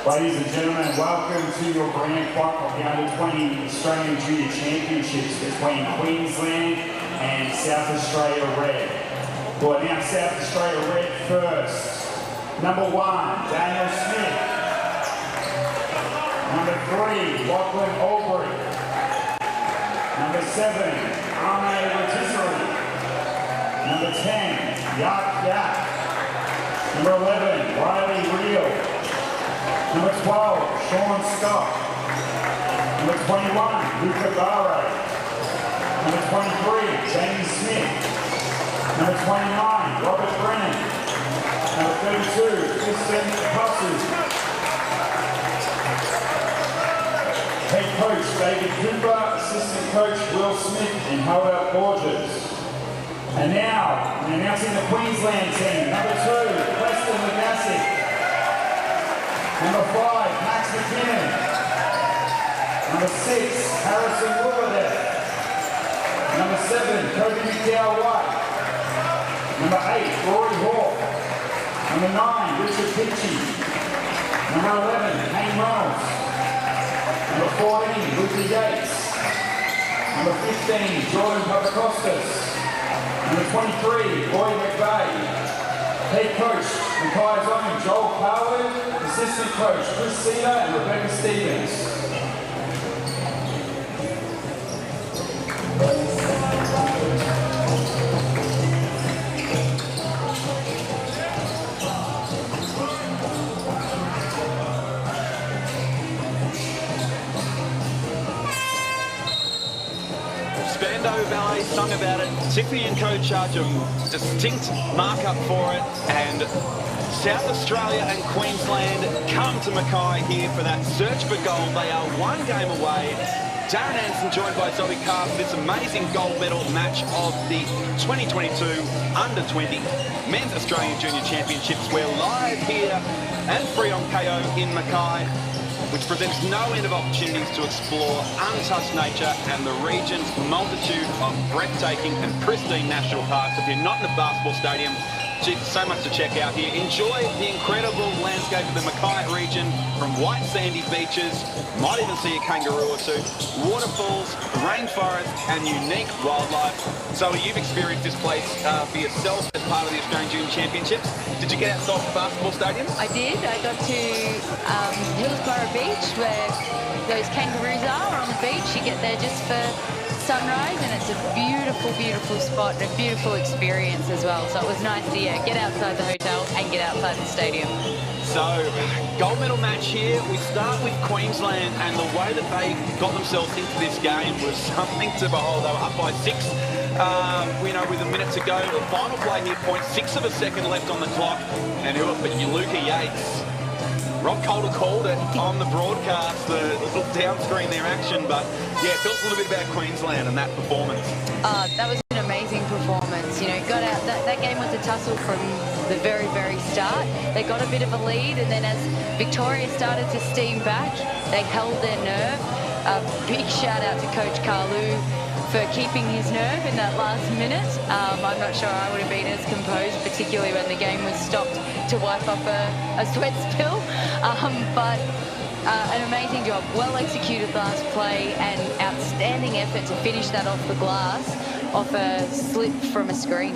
Ladies and gentlemen, welcome to your grand final of the Under-20 Australian Junior Championships between Queensland and South Australia Red. We'll announce South Australia Red first. Number 1, Daniel Smith. Number 3, Lachlan Aubrey. Number 7, Arne Rotisserie. Number 10, Yak Yak. Number 11, Riley Reel. Number 12, Sean Scott. Number 21, Luca Barre. Number 23, Jamie Smith. Number 29, Robert Brennan. Number 32, Preston. Head coach David Cooper, assistant coach Will Smith and Howard Borges. And now, announcing the Queensland team. Number 2, Preston Gassick. Number 5, Max McKinnon. Number 6, Harrison Wilberdeth. Number 7, Cody McDowell-White. Number 8, Rory Hawke. Number 9, Richard Pitchie. Number 11, Hayne Reynolds. Number 14, Luke Yates. Number 15, Jordan Papakostas. Number 23, Roy McVeigh. Head coach, Mackay's own Joel Carwood. Assistant coach, Chris Cedar and Rebecca Stevens. Spando Ballet sung about it. Tiffany and co charge a distinct markup for it, and South Australia and Queensland come to Mackay here for that search for gold. They are one game away. Darren Anderson joined by Zoe Carr for this amazing gold medal match of the 2022 Under-20 Men's Australian Junior Championships. We're live here and free on KO in Mackay, which presents no end of opportunities to explore untouched nature and the region's multitude of breathtaking and pristine national parks. If you're not in a basketball stadium, so much to check out here. Enjoy the incredible landscape of the Mackay region, from white sandy beaches, might even see a kangaroo or two, waterfalls, rainforest and unique wildlife. So you've experienced this place for yourself as part of the Australian Junior Championships. Did you get outside the basketball stadium? I did. I got to Hillsborough Beach, where those kangaroos are on the beach. You get there just for sunrise, and it's a beautiful, beautiful spot and a beautiful experience as well. So it was nice to get outside the hotel and get outside the stadium. So, gold medal match here. We start with Queensland, and the way that they got themselves into this game was something to behold. They were up by 6, with a minute to go. The final play here, 0.6 of a second left on the clock, and who but Luca Yates. Rob Calder called it on the broadcast, the little down screen there action, but yeah, tell us a little bit about Queensland and that performance. That was an amazing performance. Got out, that game was a tussle from the very, very start. They got a bit of a lead, and then as Victoria started to steam back, they held their nerve. A big shout out to Coach Carlu for keeping his nerve in that last minute. I'm not sure I would have been as composed, particularly when the game was stopped to wipe up a sweat spill. But an amazing job, well executed last play, and outstanding effort to finish that off the glass, off a slip from a screen.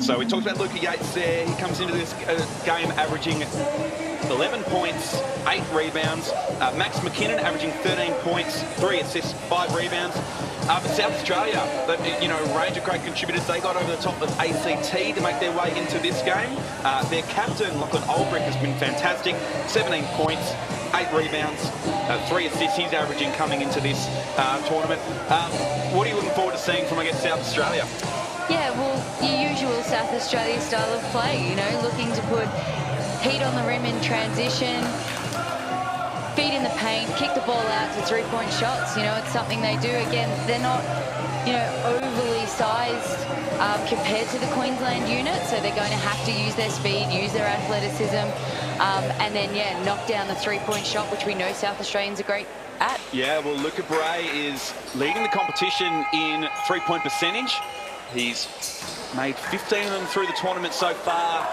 So we talked about Luca Yates there. He comes into this game averaging 11 points, 8 rebounds. Max McKinnon averaging 13 points, 3 assists, 5 rebounds. But South Australia, range of great contributors. They got over the top of ACT to make their way into this game. Their captain, Lachlan Aubrey, has been fantastic. 17 points, 8 rebounds, 3 assists he's averaging coming into this tournament. What are you looking forward to seeing from, I guess, South Australia? Yeah, well, your usual South Australia style of play, looking to put heat on the rim in transition, feet in the paint, kick the ball out to three-point shots. It's something they do. Again, they're not, overly sized compared to the Queensland unit, so they're going to have to use their speed, use their athleticism, and then, knock down the three-point shot, which we know South Australians are great at. Yeah, well, Luca Bray is leading the competition in three-point percentage. He's made 15 of them through the tournament so far.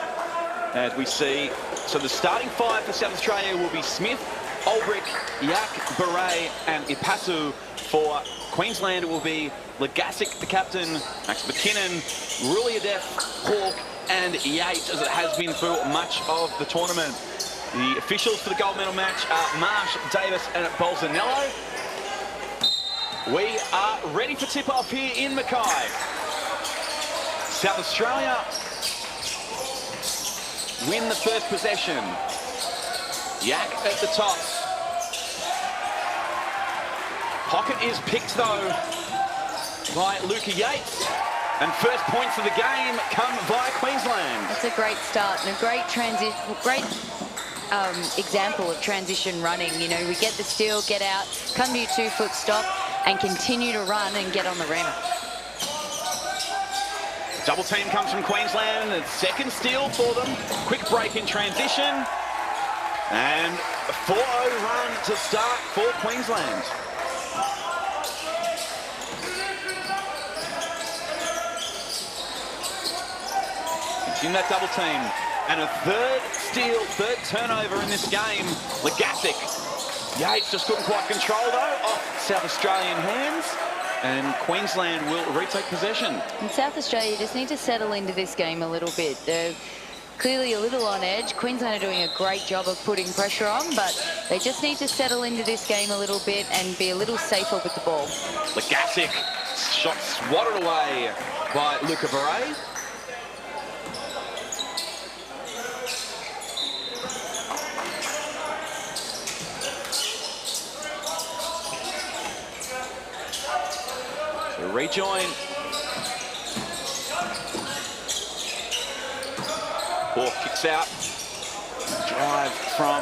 as we see. So the starting five for South Australia will be Smith, Olbrich, Yak, Beret and Ipasu. For Queensland, it will be Gassick, the captain, Max McKinnon, Ruliadef, Hawke and Yates, as it has been for much of the tournament. The officials for the gold medal match are Marsh, Davis and Bolsonaro. We are ready for tip-off here in Mackay. South Australia win the first possession. Yak at the top. Pocket is picked though by Luca Yates. And first points of the game come via Queensland. That's a great start and a great transition, example of transition running. You know, we get the steal, get out, come to your 2-foot stop and continue to run and get on the rim. Double team comes from Queensland, and second steal for them. Quick break in transition. And a 4-0 run to start for Queensland. In that double team. And a third steal, third turnover in this game. Gassick. Yates just couldn't quite control though, off South Australian hands. And Queensland will retake possession. And South Australia just need to settle into this game a little bit. They're clearly a little on edge. Queensland are doing a great job of putting pressure on, but they just need to settle into this game a little bit and be a little safer with the ball. Gassick, shot swatted away by Luca Beret. Rejoin. Hawke kicks out. Drive from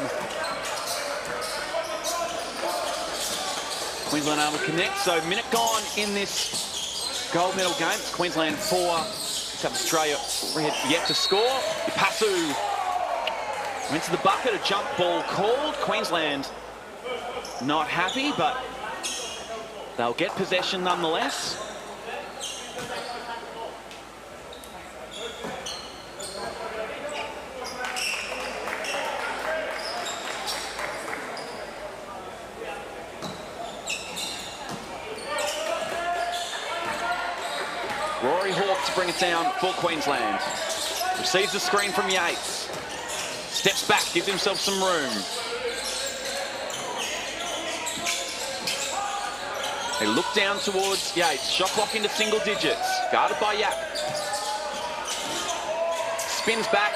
Queensland able to connect. So minute gone in this gold medal game. It's Queensland 4, South Australia yet to score. Ipasu went to the bucket, a jump ball called. Queensland not happy, but they'll get possession nonetheless. Rory Hawke to bring it down for Queensland. Receives the screen from Yates. Steps back, gives himself some room. They look down towards Yates. Shot clock into single digits. Guarded by Yap. Spins back.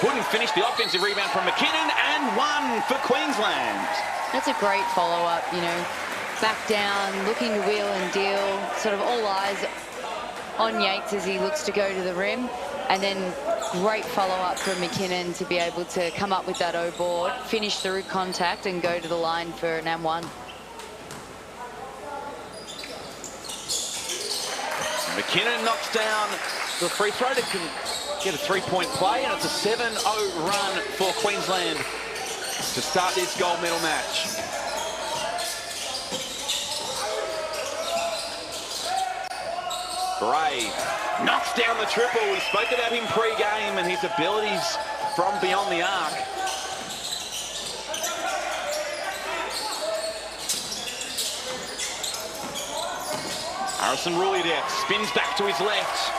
Couldn't finish the offensive rebound from McKinnon, and one for Queensland. That's a great follow-up, you know. Back down, looking to wheel and deal. Sort of all eyes on Yates as he looks to go to the rim. And then great follow-up from McKinnon to be able to come up with that O-board, finish through contact and go to the line for an M1. McKinnon knocks down the free throw to get a three-point play, and it's a 7-0 run for Queensland to start this gold medal match. Bray knocks down the triple. We spoke about him pre-game and his abilities from beyond the arc. Harrison Ruliadef spins back to his left.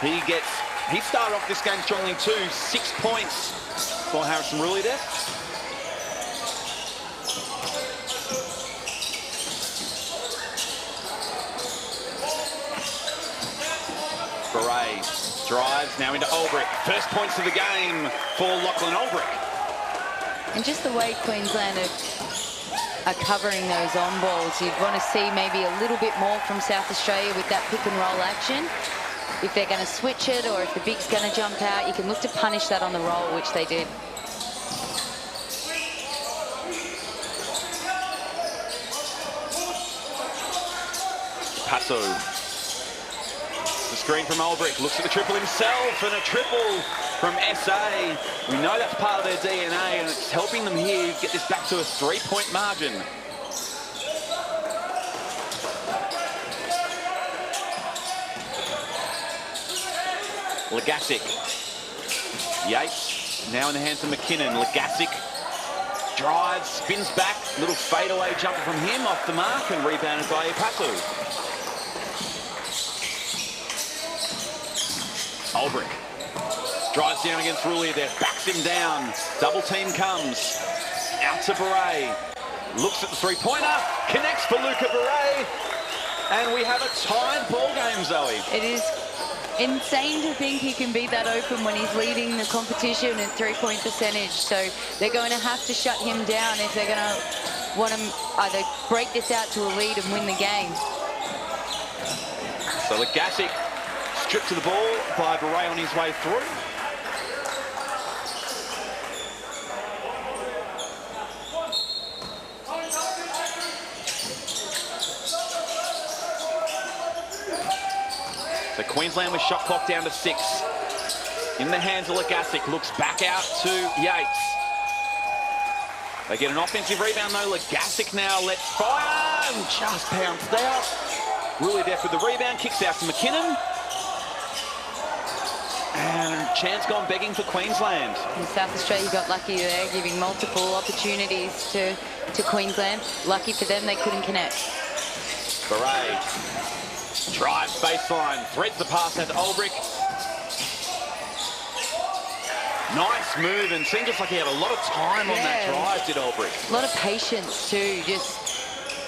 He started off this game strongly too. 6 points for Harrison Ruliadef. Beret drives now into Olbrich. First points of the game for Lachlan Olbrich. And just the way Queensland are covering those on balls, you'd want to see maybe a little bit more from South Australia with that pick and roll action. If they're going to switch it or if the big's going to jump out, you can look to punish that on the roll, which they did. Passo. The screen from Olbrich, looks at the triple himself, and a triple from SA. We know that's part of their DNA, and it's helping them here get this back to a 3-point margin. Gassick Yates now in the hands of McKinnon. Gassick drives, spins back. Little fadeaway jumper from him off the mark and rebounded by Pasu. Ulbrich drives down against Rulli there, backs him down. Double team comes. Out to Beret. Looks at the three-pointer. Connects for Luca Beret. And we have a tied ball game, Zoe. It is insane to think he can be that open when he's leading the competition at three-point percentage. So they're going to have to shut him down if they're going to want to either break this out to a lead and win the game. So Gassick stripped to the ball by Beret on his way through. So Queensland with shot clock down to 6. In the hands of Gassick, looks back out to Yates. They get an offensive rebound though. Gassick now lets fire and just bounced out. Really deft with the rebound, kicks out to McKinnon. And chance gone begging for Queensland. And South Australia got lucky there, giving multiple opportunities to Queensland. Lucky for them, they couldn't connect. Beret drives baseline, threads the pass out to Ulbrich. Nice move, and seemed just like he had a lot of time on that drive, did Ulbrich. A lot of patience too, just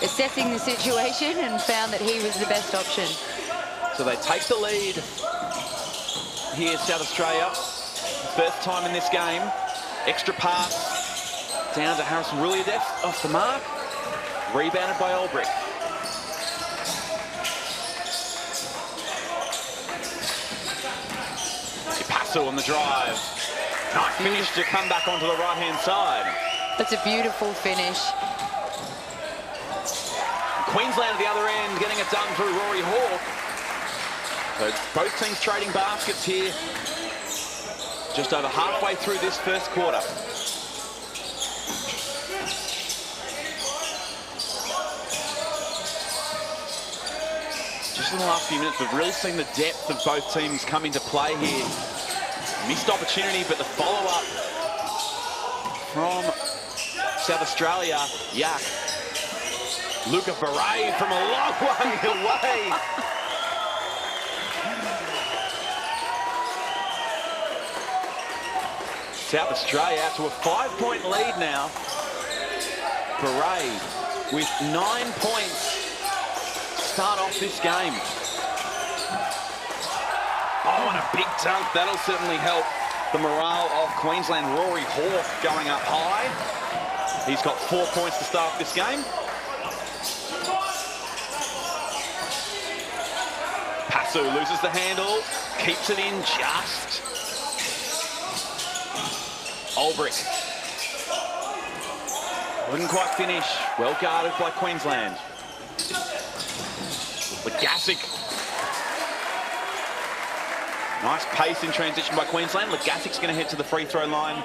assessing the situation and found that he was the best option. So they take the lead here, South Australia. First time in this game. Extra pass down to Harrison Rulli-Def off the mark. Rebounded by Ulbrich. Pasu on the drive. Nice finish to come back onto the right-hand side. That's a beautiful finish. Queensland at the other end getting it done through Rory Hawke. So both teams trading baskets here. Just over halfway through this first quarter. Just in the last few minutes, we've really seen the depth of both teams come into play here. Missed opportunity, but the follow-up from South Australia, Yak. Luca Beret from a long way away. South Australia out to a 5-point lead now. Beret with 9 points start off this game. Oh, and a big dunk. That'll certainly help the morale of Queensland. Rory Hawke going up high. He's got 4 points to start this game. Pasu loses the handle, keeps it in just. Ulbrich. Wouldn't quite finish. Well guarded by Queensland. With Gassick. Nice pace in transition by Queensland. Gassick's going to head to the free throw line.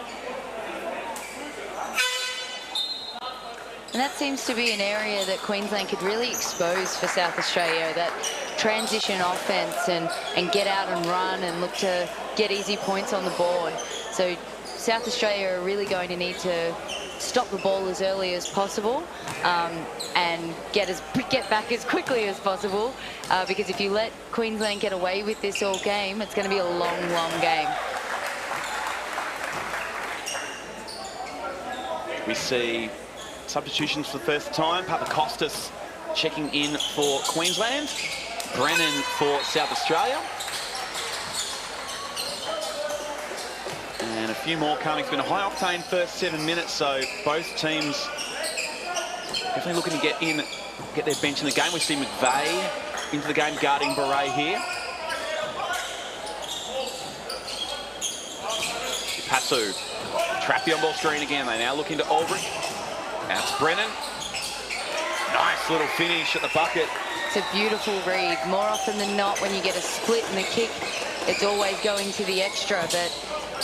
And that seems to be an area that Queensland could really expose for South Australia, that transition offense and get out and run and look to get easy points on the board. So South Australia are really going to need to stop the ball as early as possible and get back as quickly as possible because if you let Queensland get away with this all game, it's going to be a long, long game. We see substitutions for the first time. Papakostas checking in for Queensland. Brennan for South Australia. And a few more coming. It's been a high-octane first 7 minutes, so both teams definitely looking to get their bench in the game. We see McVeigh into the game guarding Beret here. Pasu, trap the on-ball screen again. They now look into Ulbrich. That's Brennan. Nice little finish at the bucket. It's a beautiful read. More often than not, when you get a split in the kick, it's always going to the extra, but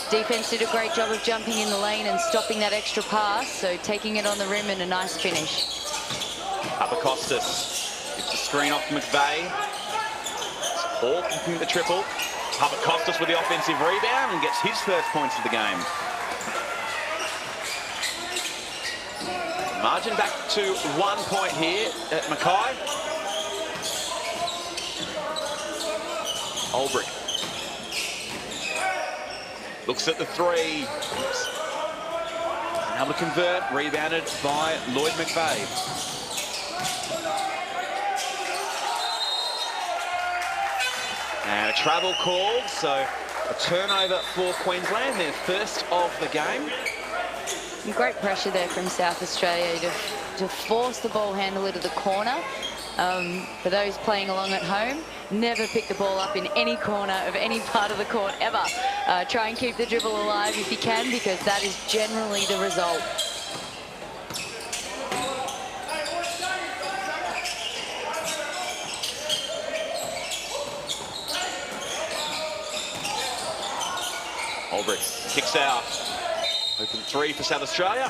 defense did a great job of jumping in the lane and stopping that extra pass, so taking it on the rim and a nice finish. Papakostas gets the screen off McVeigh. Hawke looking at the triple. Papakostas with the offensive rebound and gets his first points of the game. Margin back to 1 point here at Mackay. Olbrich looks at the three. Able to convert, rebounded by Lloyd McVeigh. And a travel called, so a turnover for Queensland, their first of the game. And great pressure there from South Australia to force the ball handler to the corner. For those playing along at home, never pick the ball up in any corner of any part of the court ever. Try and keep the dribble alive if you can, because that is generally the result. Olbrich kicks out. Open three for South Australia.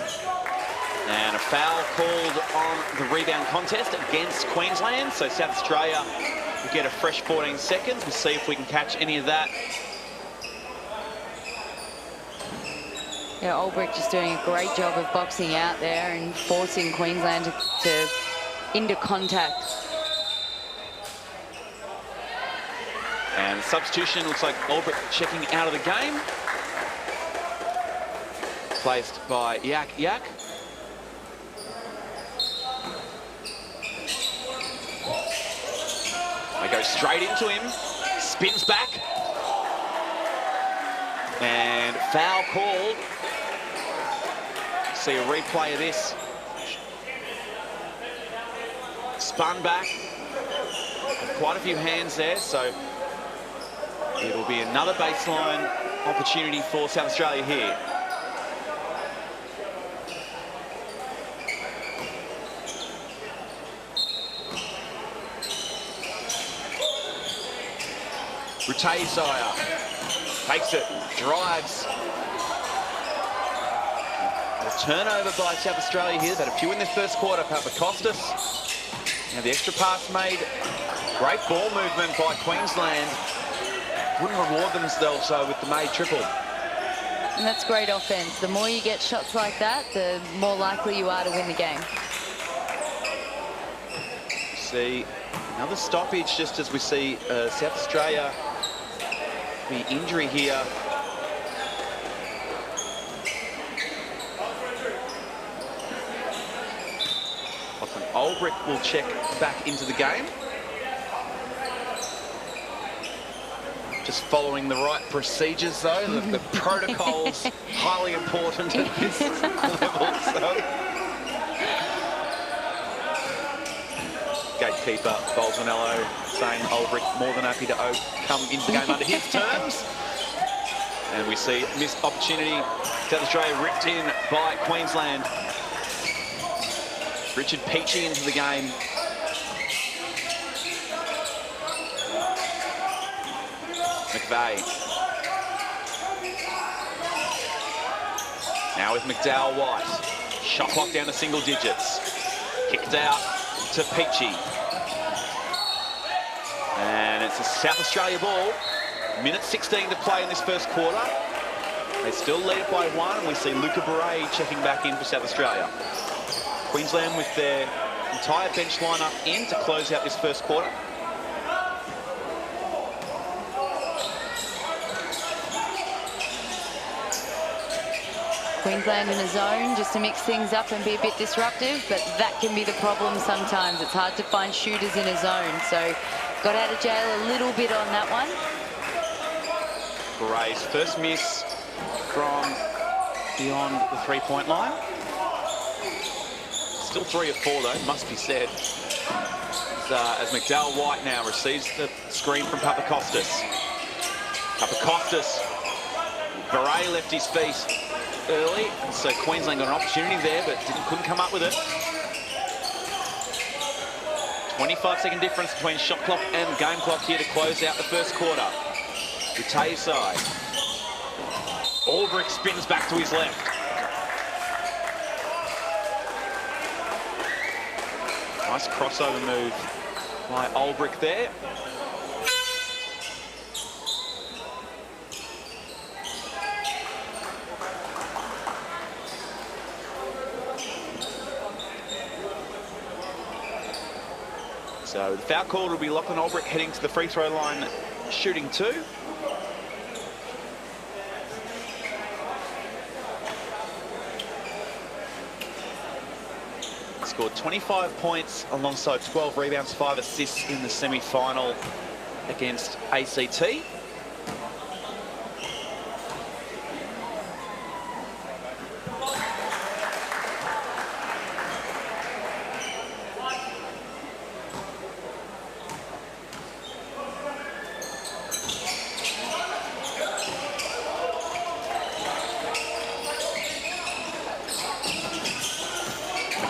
And a foul called on the rebound contest against Queensland. So South Australia will get a fresh 14 seconds. We'll see if we can catch any of that. Yeah, Olbrich just doing a great job of boxing out there and forcing Queensland into contact. And the substitution looks like Olbrich checking out of the game. Placed by Yak. I go straight into him, spins back, and foul called. See a replay of this. Spun back, quite a few hands there, so it'll be another baseline opportunity for South Australia here. Rutayesire takes it, drives. A turnover by South Australia here. They've had a few in their first quarter. Papakostas. Now the extra pass made. Great ball movement by Queensland. Wouldn't reward themselves though with the made triple. And that's great offense. The more you get shots like that, the more likely you are to win the game. See another stoppage just as we see South Australia. The injury here. Often Olbrich will check back into the game. Just following the right procedures though. The protocol's highly important at this level. So. Gatekeeper Bolsonaro saying Olbrich more than happy to come into the game under his terms. And we see missed opportunity. South Australia ripped in by Queensland. Richard Peachy into the game. McVeigh. Now with McDowell White. Shot clock down to single digits. Kicked out to Peachy. And it's a South Australia ball. Minute 16 to play in this first quarter. They still lead by one, and we see Luca Beret checking back in for South Australia. Queensland with their entire bench lineup in to close out this first quarter. Queensland in a zone just to mix things up and be a bit disruptive, but that can be the problem sometimes. It's hard to find shooters in a zone, so got out of jail a little bit on that one. Beret's first miss from beyond the three-point line. Still 3 of 4 though, must be said. As McDowell White now receives the screen from Papakostas. Papakostas, Beret left his feet early, so Queensland got an opportunity there, but couldn't come up with it. 25-second difference between shot clock and game clock here to close out the first quarter. Rutayesire. Olbrich spins back to his left. Nice crossover move by Olbrich there. So the foul call will be Lachlan Olbrich heading to the free throw line, shooting 2. Scored 25 points alongside 12 rebounds, 5 assists in the semi-final against ACT.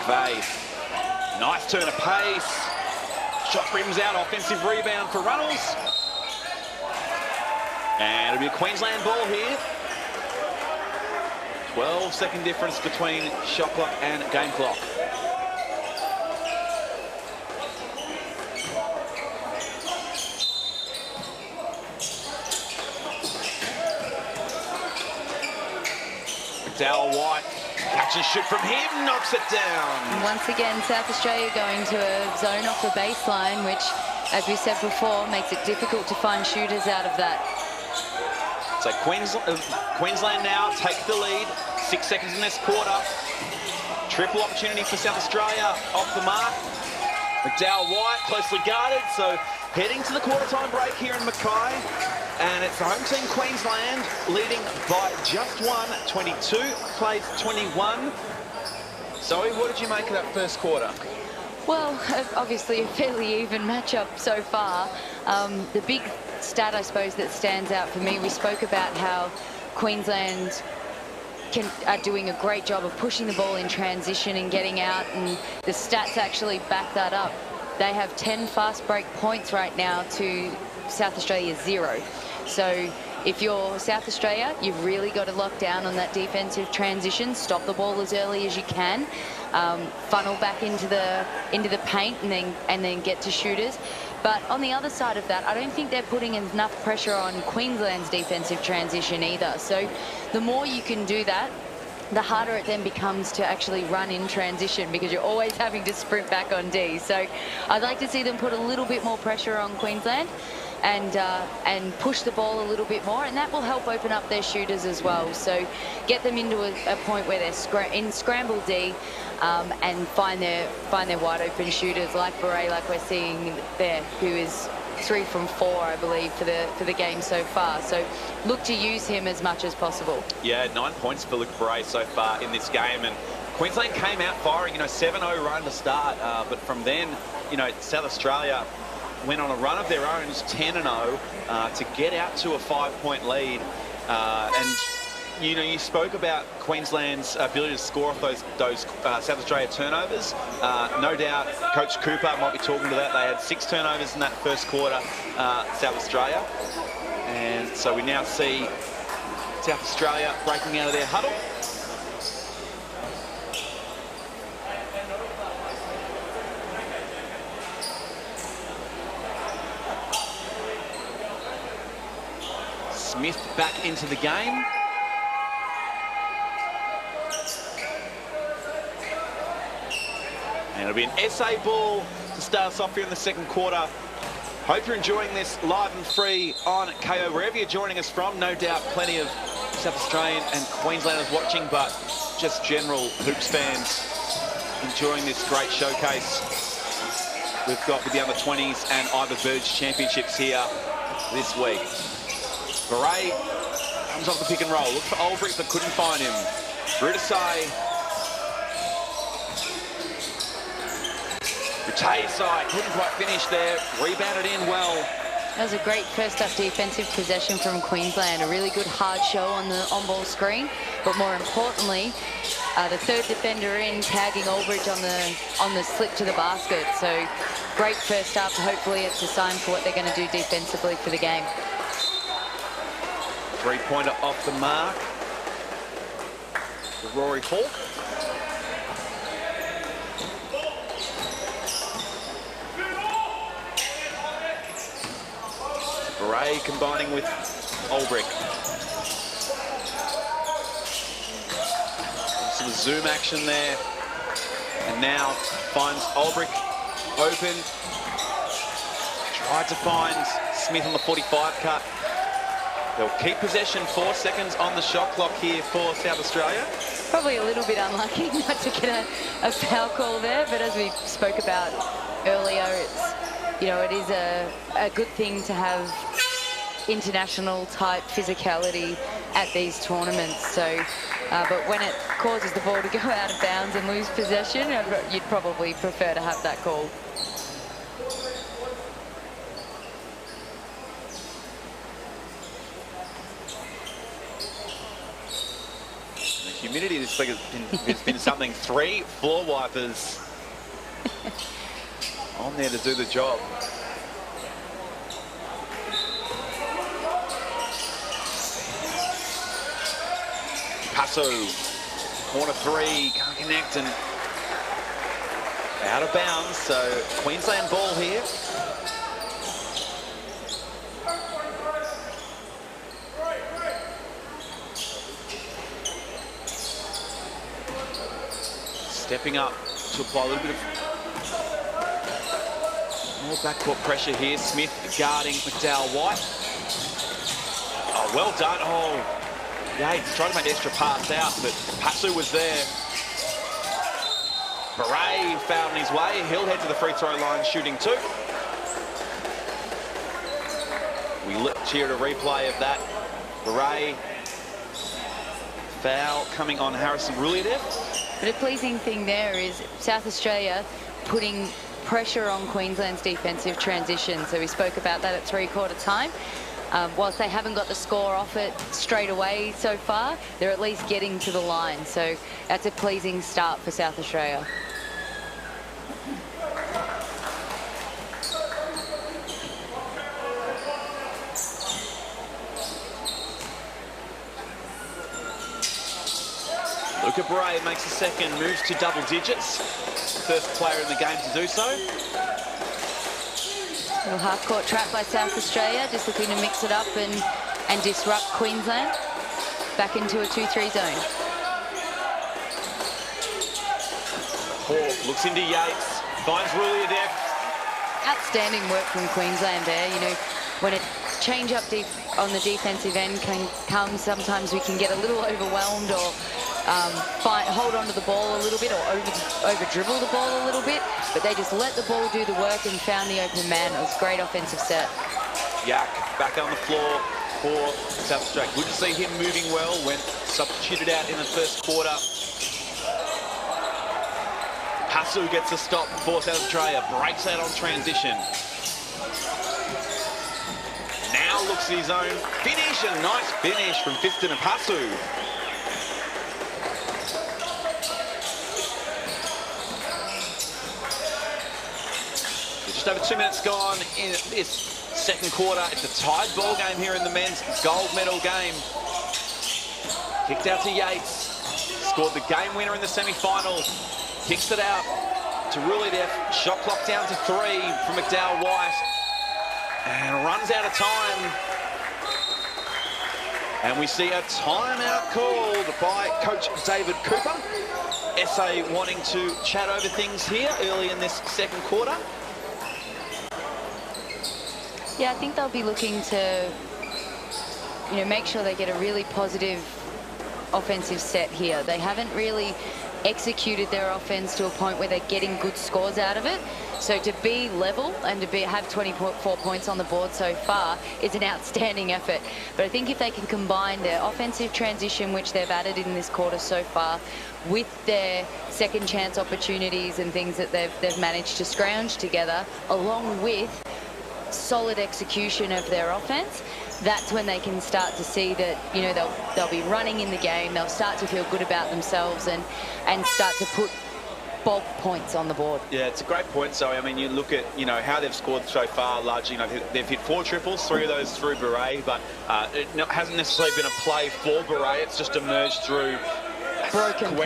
Mackay, nice turn of pace. Shot rims out, offensive rebound for Runnels. And it'll be a Queensland ball here. 12-second difference between shot clock and game clock. McDowell White, catch and shoot from him, knocks it down. Once again, South Australia going to a zone off the baseline, which, as we said before, makes it difficult to find shooters out of that. So Queensland now take the lead. 6 seconds in this quarter. Triple opportunity for South Australia off the mark. McDowell White closely guarded, so heading to the quarter-time break here in Mackay. And it's the home team Queensland leading by just 1, 22, played 21. Zoe, what did you make of that first quarter? Well, obviously a fairly even matchup so far. The big stat, I suppose, that stands out for me, we spoke about how Queensland are doing a great job of pushing the ball in transition and getting out, and the stats actually back that up. They have 10 fast break points right now to South Australia's 0. So if you're South Australia, you've really got to lock down on that defensive transition, stop the ball as early as you can, funnel back into the paint, and then get to shooters. But on the other side of that, I don't think they're putting enough pressure on Queensland's defensive transition either. So the more you can do that, the harder it then becomes to actually run in transition, because you're always having to sprint back on D. So I'd like to see them put a little bit more pressure on Queensland and push the ball a little bit more, and that will help open up their shooters as well. So get them into a point where they're in scramble D, and find their wide open shooters like Beret, like we're seeing there, who is 3 from 4, I believe, for the game so far. So look to use him as much as possible. Yeah, 9 points for Luke Beret so far in this game, and Queensland came out firing, 7-0 run to start, but from then, South Australia went on a run of their own, 10-0, to get out to a 5-point lead. And you spoke about Queensland's ability to score off those South Australia turnovers. No doubt Coach Cooper might be talking to that. They had 6 turnovers in that first quarter, South Australia. And so we now see South Australia breaking out of their huddle. Smith back into the game. And it'll be an SA ball to start us off here in the second quarter. Hope you're enjoying this live and free on KO, wherever you're joining us from. No doubt plenty of South Australian and Queenslanders watching, but just general hoops fans enjoying this great showcase we've got with the under-20s and Ivor Burge Championships here this week. Beret comes off the pick and roll. Looked for Olbrich, but couldn't find him. Rutasai. Rutasai couldn't quite finish there. Rebounded in well. That was a great first up defensive possession from Queensland. A really good hard show on the on-ball screen. But more importantly, the third defender in, tagging Olbrich on the slip to the basket. So great first up. Hopefully it's a sign for what they're going to do defensively for the game. Three-pointer off the mark for Rory Hawk. Beret combining with Olbrich. Some zoom action there. And now finds Olbrich open. Tried to find Smith on the 45 cut. They'll keep possession, 4 seconds on the shot clock here for South Australia. Probably a little bit unlucky not to get a foul call there, but as we spoke about earlier, it's, you know, it is a good thing to have international type physicality at these tournaments. So, but when it causes the ball to go out of bounds and lose possession, you'd probably prefer to have that call. Humidity this week has been something. 3 floor wipers on there to do the job. Passo, corner 3, can't connect and out of bounds. So Queensland ball here. Stepping up to apply a little bit of more backcourt pressure here. Smith guarding McDowell White. Oh, well done. Oh, Yates tried to make an extra pass out, but Pasu was there. Beret found his way. He'll head to the free throw line, shooting 2. We look here at a replay of that. Beret foul coming on Harrison Ruliadev. But a pleasing thing there is South Australia putting pressure on Queensland's defensive transition. So we spoke about that at 3/4 time. Whilst they haven't got the score off it straight away so far, they're at least getting to the line. So that's a pleasing start for South Australia. Luca Bray makes a second, moves to double digits. First player in the game to do so. Little half-court trap by South Australia, just looking to mix it up and disrupt Queensland back into a 2-3 zone. Hawk looks into Yates, finds Ruliadev. Outstanding work from Queensland there. You know, when a change up deep on the defensive end can come, sometimes we can get a little overwhelmed or hold on to the ball a little bit or over dribble the ball a little bit, but they just let the ball do the work and found the open man. It was a great offensive set. Yak back on the floor for South Australia. Good to see him moving well, went substituted out in the first quarter. Pasu gets a stop for South Australia, breaks out on transition. Now looks at his own finish, a nice finish from Preston and Pasu. Just over 2 minutes gone in this second quarter. It's a tied ball game here in the men's gold medal game. Kicked out to Yates. Scored the game winner in the semi-finals. Kicks it out to Ruliadev. Shot clock down to 3 from McDowell White. And runs out of time. And we see a timeout called by Coach David Cooper. SA wanting to chat over things here early in this second quarter. Yeah, I think they'll be looking to, you know, make sure they get a really positive offensive set here. They haven't really executed their offense to a point where they're getting good scores out of it. So to be level and to have 24 points on the board so far is an outstanding effort. But I think if they can combine their offensive transition, which they've added in this quarter so far, with their second chance opportunities and things that they've managed to scrounge together, along with solid execution of their offense, that's when they can start to see that, you know, they'll be running in the game, they'll start to feel good about themselves and start to put bulk points on the board. Yeah, it's a great point, Zoe. I mean, you look at, you know, how they've scored so far, largely, you know, they've hit 4 triples, 3 of those through Beret, but it hasn't necessarily been a play for Beret, it's just emerged through broken play.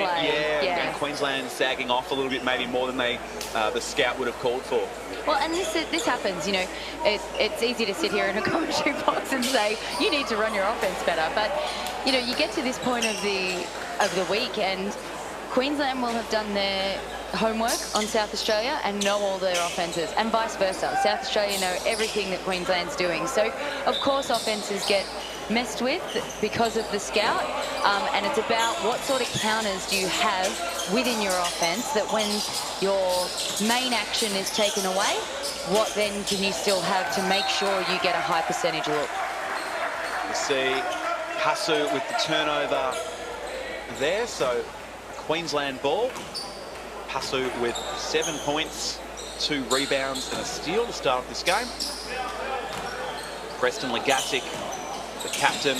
Yeah, and Queensland sagging off a little bit, maybe more than the scout would have called for. Well, and this happens, you know, it's easy to sit here in a commentary box and say, you need to run your offense better. But, you know, you get to this point of the week and Queensland will have done their homework on South Australia and know all their offences, and vice versa. South Australia know everything that Queensland's doing. So, of course, offences get messed with because of the scout, and it's about what sort of counters do you have within your offense that when your main action is taken away, what then can you still have to make sure you get a high percentage look? You see Passu with the turnover there, so Queensland ball. Passu with 7 points, 2 rebounds and a steal to start off this game. Preston Gassick, the captain.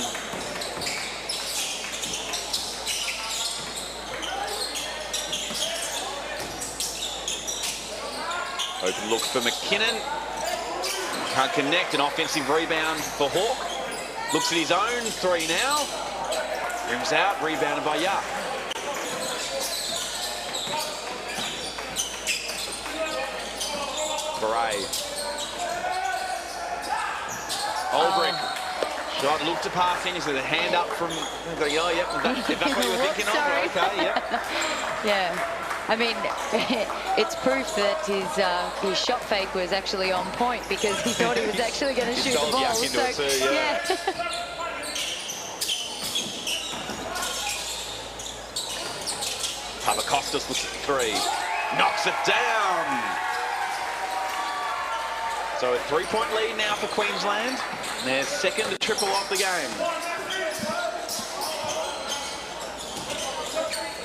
Open look for McKinnon. Can't connect, an offensive rebound for Hawke. Looks at his own 3 now. Rims out, rebounded by Yap. Beret. Olbrich. Shot, look to pass in. He's got a hand up from. Oh, yep. Is that what you were thinking of? Okay, yep. Yeah. I mean, it's proof that his shot fake was actually on point because he thought he was actually going to shoot the ball. So, yeah. Papakostas looks at 3. Knocks it down. So a 3-point lead now for Queensland. And their second triple of the game.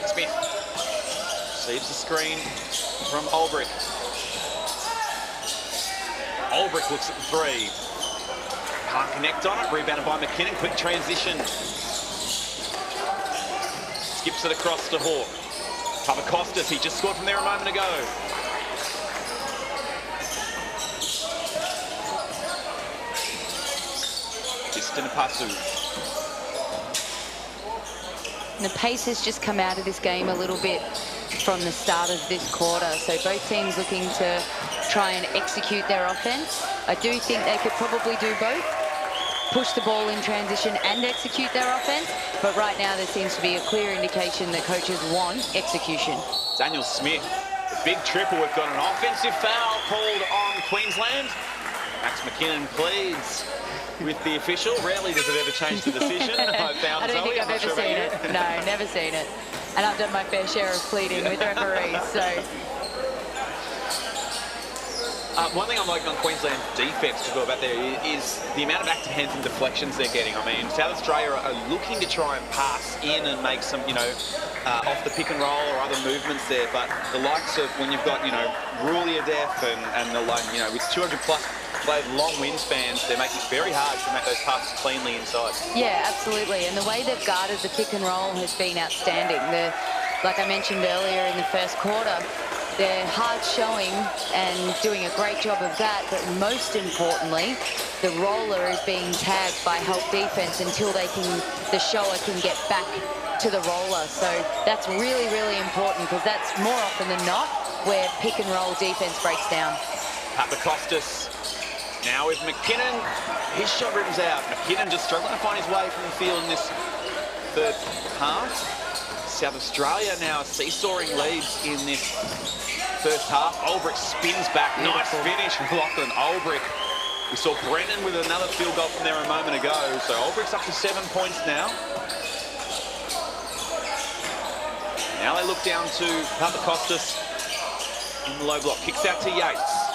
Smith receives the screen from Olbrich. Olbrich looks at 3. Can't connect on it. Rebounded by McKinnon. Quick transition. Skips it across to Hawke. Papakostas, he just scored from there a moment ago. Passu. The pace has just come out of this game a little bit from the start of this quarter. So both teams looking to try and execute their offense. I do think they could probably do both. Push the ball in transition and execute their offense. But right now there seems to be a clear indication that coaches want execution. Daniel Smith, the big triple. We've got an offensive foul called on Queensland. Max McKinnon pleads with the official. Rarely does it ever change the decision. I don't think I've ever seen it. No, never seen it. And I've done my fair share of pleading with referees, so. One thing I'm liking on Queensland defence to go about there is the amount of active hands and deflections they're getting. I mean, South Australia are looking to try and pass in and make some, off the pick and roll or other movements there. But the likes of when you've got, Rulia-Def and the like, with 200+ long windspans, they're making it very hard to make those passes cleanly inside. Yeah, absolutely. And the way they've guarded the pick and roll has been outstanding. Like I mentioned earlier in the first quarter, they're hard showing and doing a great job of that, but most importantly, the roller is being tagged by help defense until the shower can get back to the roller. So that's really, really important because that's more often than not where pick and roll defense breaks down. Papakostas now with McKinnon. His shot rims out. McKinnon just struggling to find his way from the field in this third half. South Australia now seesawing leads in this first half. Olbrich spins back. Beautiful. Nice finish from Lachlan Olbrich. We saw Brennan with another field goal from there a moment ago. So Olbrich's up to 7 points now. Now they look down to Papakostas in the low block. Kicks out to Yates.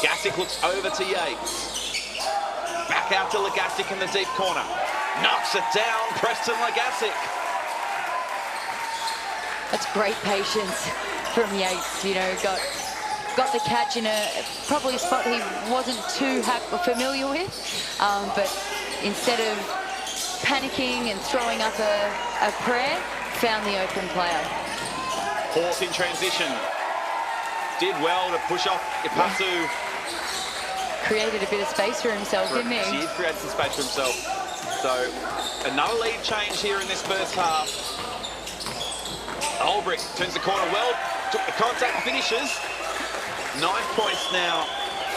Gassick looks over to Yates. Back out to Gassick in the deep corner. Knocks it down. Preston Gassick. That's great patience from Yates. Got the catch in a probably spot he wasn't too familiar with, but instead of panicking and throwing up a prayer, found the open player. Hawke in transition. Did well to push off Passu. Created a bit of space for himself, didn't he? He did create some space for himself. So another lead change here in this first half. Olbrich turns the corner well, took the contact, finishes. 9 points now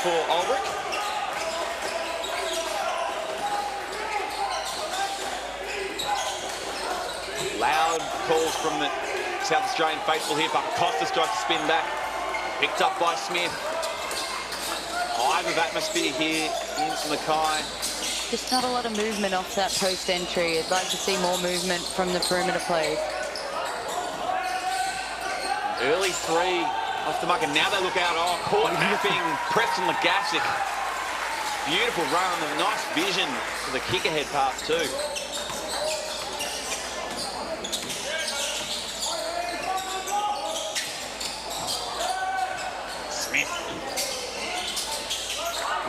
for Olbrich. Loud calls from the South Australian faithful here, but Costa tries to spin back. Picked up by Smith. Hive of atmosphere here in Mackay. Just not a lot of movement off that post entry. I'd like to see more movement from the perimeter players. Early three off the mark, and now they look out. Oh, caught napping Preston Gassick. Beautiful run, and a nice vision for the kick-ahead pass too. Smith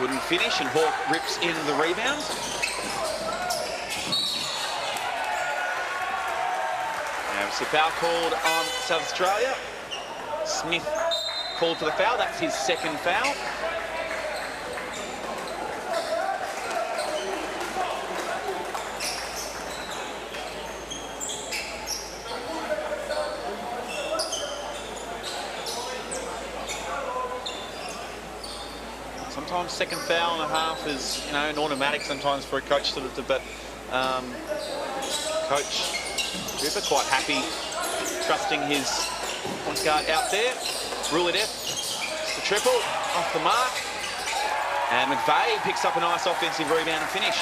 wouldn't finish, and Hawk rips in the rebound. Now it's a foul called on South Australia. Smith called for the foul. That's his second foul. Sometimes second foul and a half is, you know, an automatic sometimes for a coach sort of, but Coach Cooper quite happy trusting his point guard out there. Rule it the triple off the mark, and McVeigh picks up a nice offensive rebound and finish.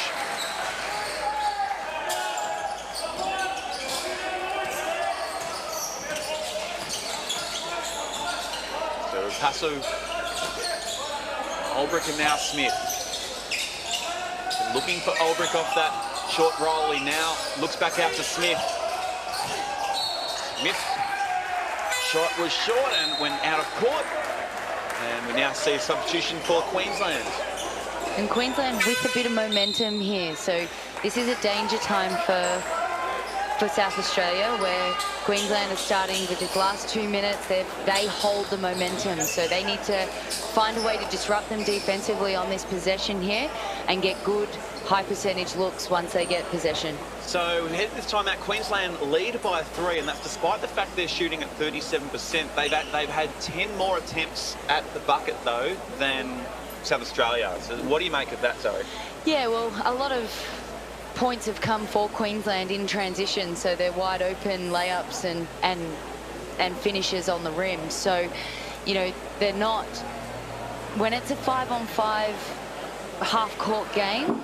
So Passo, Olbrich, and now Smith. Looking for Olbrich off that short roll. He now looks back out to Smith. Smith shot was short and went out of court. And we now see a substitution for Queensland. And Queensland with a bit of momentum here. So this is a danger time for South Australia, where Queensland is starting with this last 2 minutes. They hold the momentum, so they need to find a way to disrupt them defensively on this possession here and get good high percentage looks once they get possession. So heading this time out, Queensland lead by 3, and that's despite the fact they're shooting at 37%. They've had 10 more attempts at the bucket though than South Australia. So what do you make of that, Zoe? Yeah, well, a lot of points have come for Queensland in transition, so they're wide open layups and finishes on the rim. So, you know, they're not, when it's a 5-on-5 half-court game,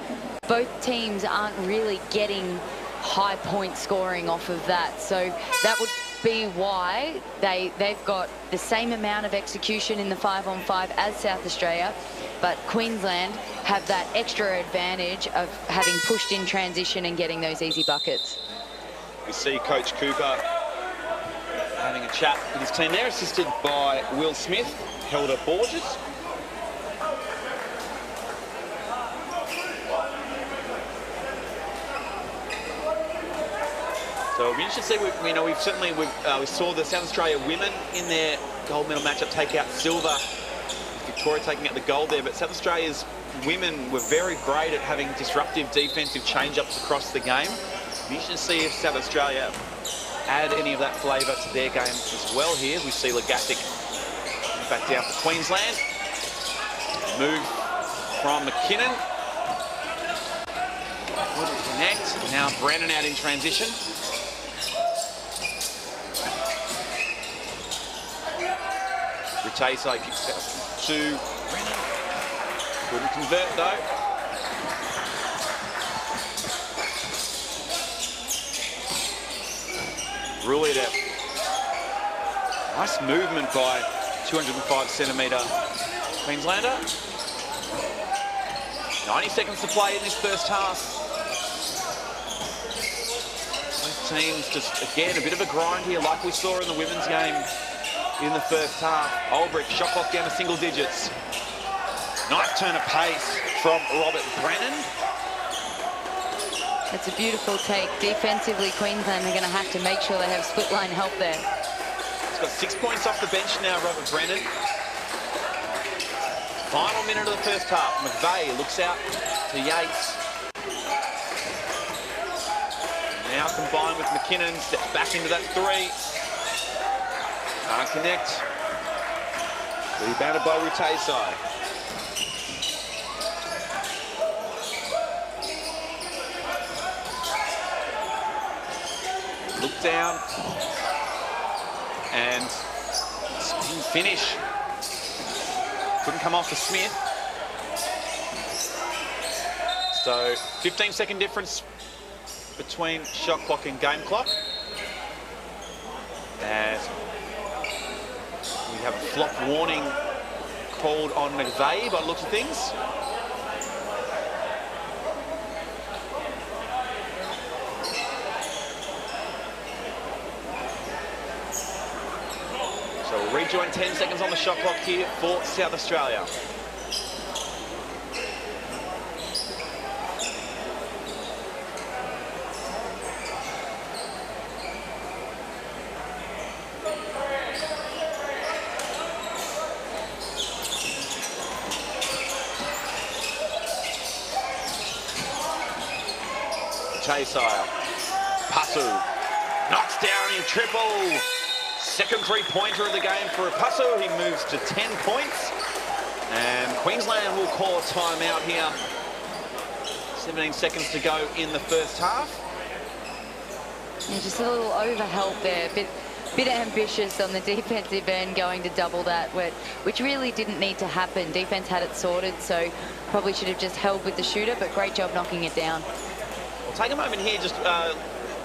both teams aren't really getting high point scoring off of that. So that would be why they've got the same amount of execution in the 5-on-5 as South Australia, but Queensland have that extra advantage of having pushed in transition and getting those easy buckets. We see Coach Cooper having a chat with his team. They're assisted by Will Smith, Helder Borges. So it'll be interesting to see. We saw the South Australia women in their gold medal matchup take out silver. Victoria taking out the gold there, but South Australia's women were very great at having disruptive defensive change-ups across the game. It'll be interesting to see if South Australia add any of that flavour to their game as well here. We see Gassick back down for Queensland. Move from McKinnon. Wouldn't connect. Now Brennan out in transition. Rutase kicks out to Brennan. Couldn't convert though. Rule it out. Nice movement by 205cm Queenslander. 90 seconds to play in this first half. Both teams just, again, a bit of a grind here like we saw in the women's game in the first half. Olbrich shot clock down to single digits. Nice turn of pace from Robert Brennan. It's a beautiful take. Defensively, Queensland are going to have to make sure they have split line help there. He's got 6 points off the bench now, Robert Brennan. Final minute of the first half. McVeigh looks out to Yates. Now combined with McKinnon, steps back into that three. Can't connect. Rebounded by Rutase. Look down. And spin finish. Couldn't come off the Smith. So 15-second difference between shot clock and game clock. And we have a flop warning called on McVeigh by the looks of things. So we'll rejoin 10 seconds on the shot clock here for South Australia. Chaysire, Pasu, knocks down in triple. Second three-pointer of the game for Pasu. He moves to 10 points. And Queensland will call a timeout here. 17 seconds to go in the first half. Yeah, just a little overhelp there. Bit ambitious on the defensive end, going to double that, which really didn't need to happen. Defense had it sorted, so probably should have just held with the shooter, but great job knocking it down. We'll take a moment here just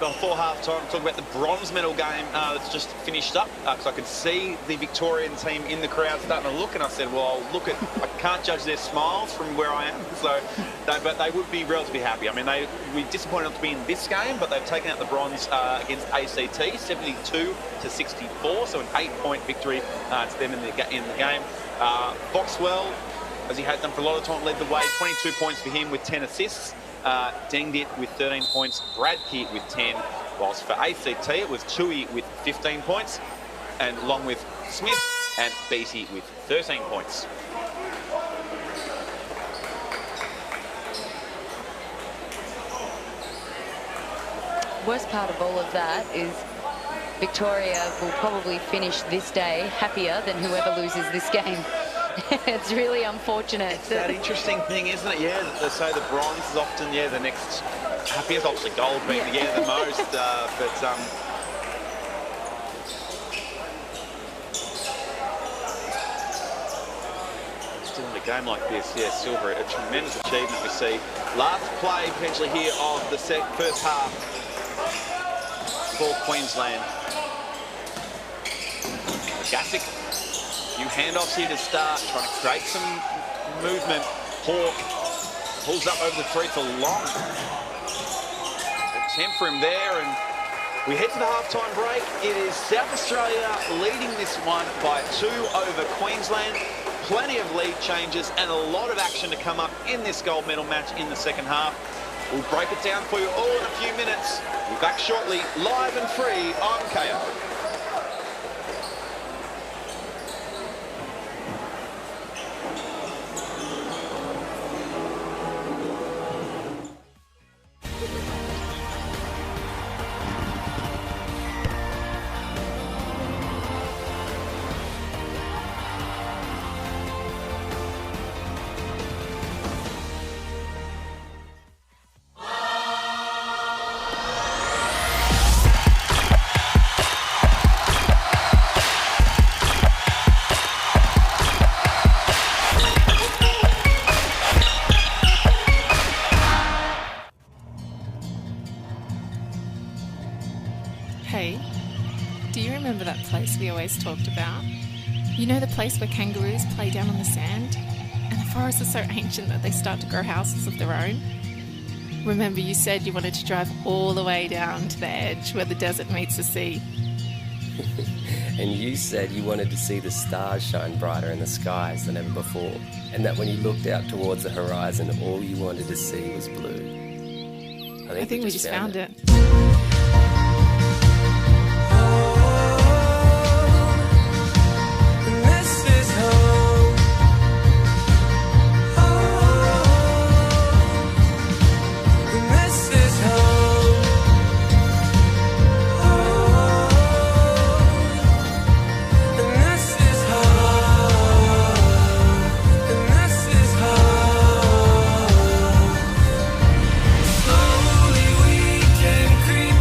before half-time to talk about the bronze medal game that's just finished up, because I could see the Victorian team in the crowd starting to look, and I said, well, I'll look at, I can't judge their smiles from where I am, so, but they would be relatively happy. I mean, they were disappointed not to be in this game, but they've taken out the bronze against ACT, 72-64, so an 8-point victory to them in the game. Boxwell, as he had done for a lot of time, led the way, 22 points for him with 10 assists. Denged it with 13 points, Bradkey with 10, whilst for ACT it was Tui with 15 points, and along with Smith and Beattie with 13 points. Worst part of all of that is Victoria will probably finish this day happier than whoever loses this game. It's really unfortunate. It's that interesting thing, isn't it? Yeah, they say the bronze is often, the next happiest. Obviously gold being the most, but still in a game like this, silver, a tremendous achievement we see. Last play potentially here of the first half for Queensland. Gassick. Few handoffs here to start, trying to create some movement. Hawk pulls up over the three for long. Attempt for him there, and we head to the halftime break. It is South Australia leading this one by 2 over Queensland. Plenty of lead changes and a lot of action to come up in this gold medal match in the second half. We'll break it down for you all in a few minutes. We'll be back shortly, live and free on KO. Hey, do you remember that place we always talked about? You know, the place where kangaroos play down on the sand? And the forests are so ancient that they start to grow houses of their own? Remember, you said you wanted to drive all the way down to the edge where the desert meets the sea. And you said you wanted to see the stars shine brighter in the skies than ever before. And that when you looked out towards the horizon, all you wanted to see was blue. I think we just found it. Slowly we can creep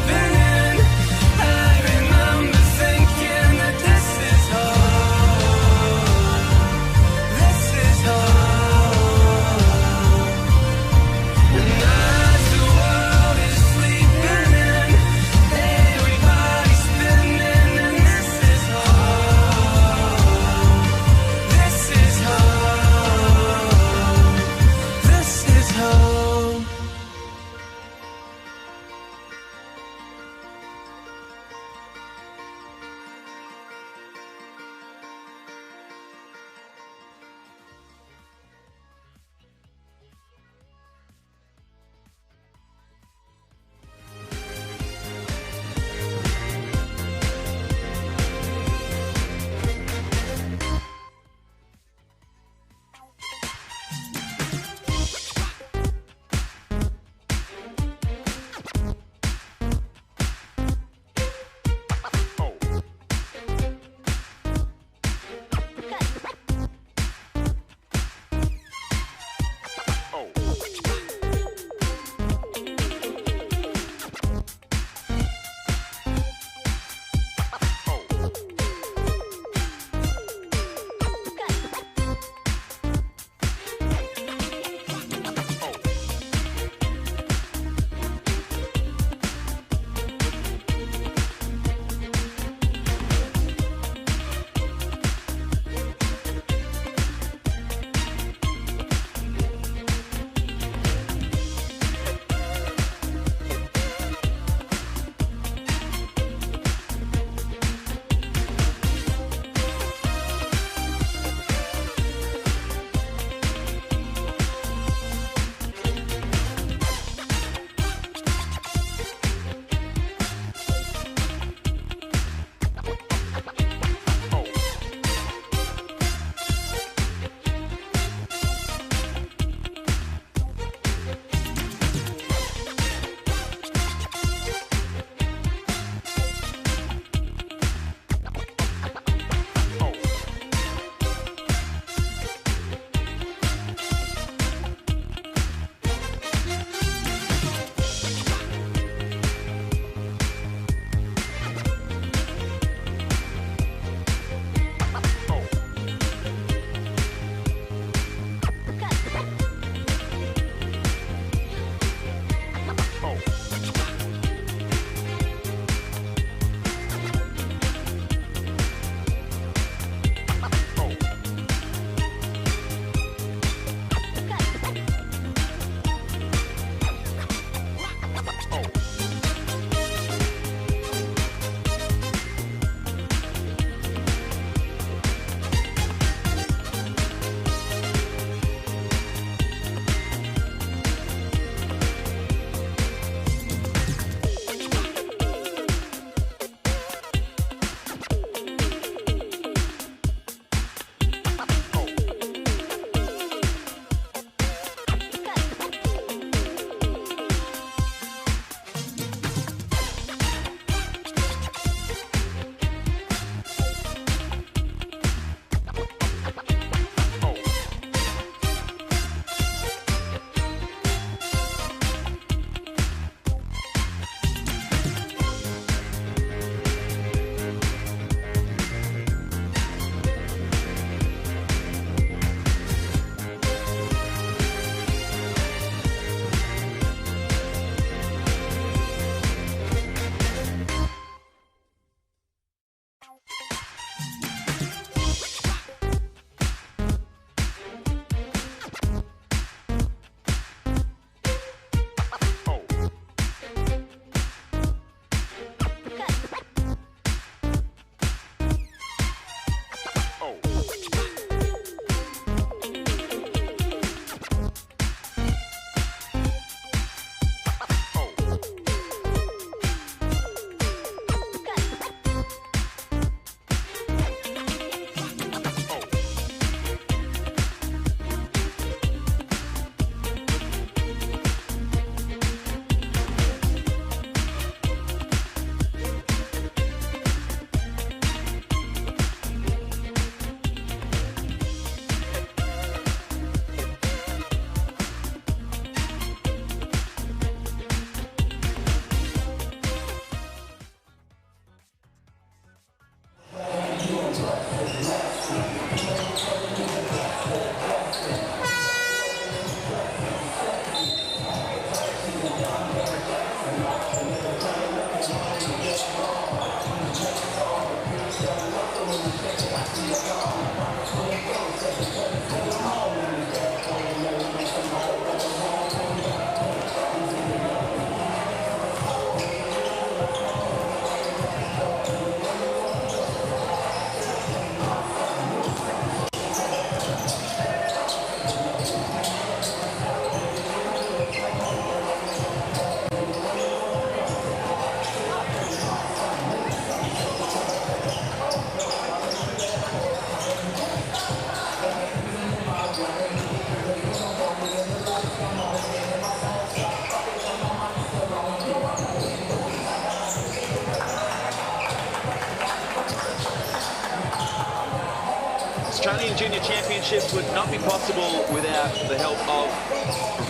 Australian Junior Championships would not be possible without the help of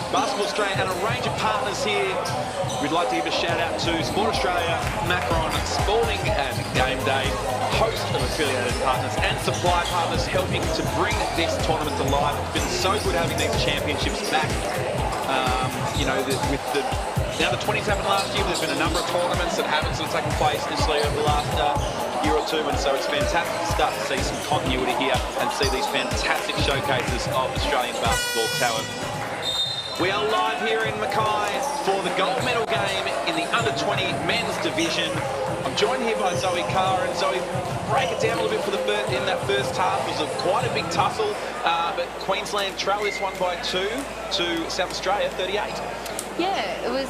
Basketball Australia and a range of partners here. We'd like to give a shout out to Sport Australia, Mackay, Sporting and Game Day, host of affiliated partners and supply partners helping to bring this tournament to life. It's been so good having these championships back. You know, with the under 20s happened last year, there's been a number of tournaments that haven't sort of taken place necessarily over the last year or two, and so it's fantastic to start to see some continuity here and see these fantastic showcases of Australian basketball talent. We are live here in Mackay for the gold medal game in the under-20 men's division. I'm joined here by Zoe Carr, and Zoe, break it down a little bit for in that first half. It was quite a big tussle, but Queensland trailed this one by 2 to South Australia, 38. Yeah, it was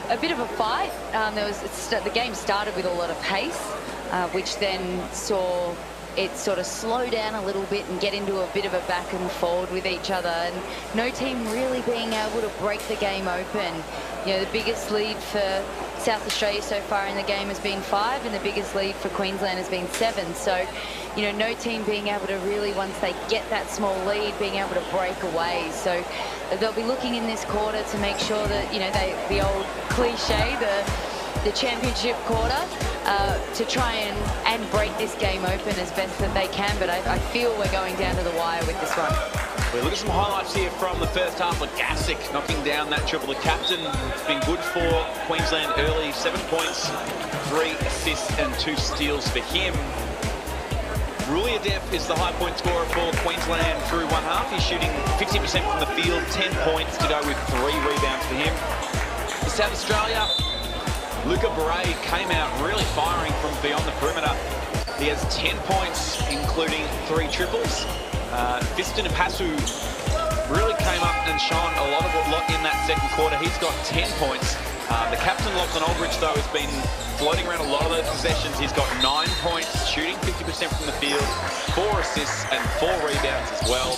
a bit of a fight. The game started with a lot of pace, which then saw it sort of slow down a little bit and get into a bit of a back and forward with each other, and no team really being able to break the game open. You know, the biggest lead for South Australia so far in the game has been 5, and the biggest lead for Queensland has been 7. So, you know, no team being able to really, once they get that small lead, being able to break away. So they'll be looking in this quarter to make sure that, you know, the old cliche, the championship quarter, to try and break this game open as best that they can. But I feel we're going down to the wire with this one. We look at some highlights here from the first half of Gassick knocking down that triple. The captain, it's been good for Queensland early. 7 points, 3 assists and 2 steals for him. Ruliadef is the high point scorer for Queensland through one half. He's shooting 50% from the field, 10 points to go with 3 rebounds for him. For South Australia, Luca Beret came out really firing from beyond the perimeter. He has 10 points, including 3 triples. Preston really came up and shone a lot in that second quarter. He's got 10 points. The captain, Lachlan Aldridge, though, has been floating around a lot of those possessions. He's got 9 points, shooting 50% from the field, 4 assists and 4 rebounds as well.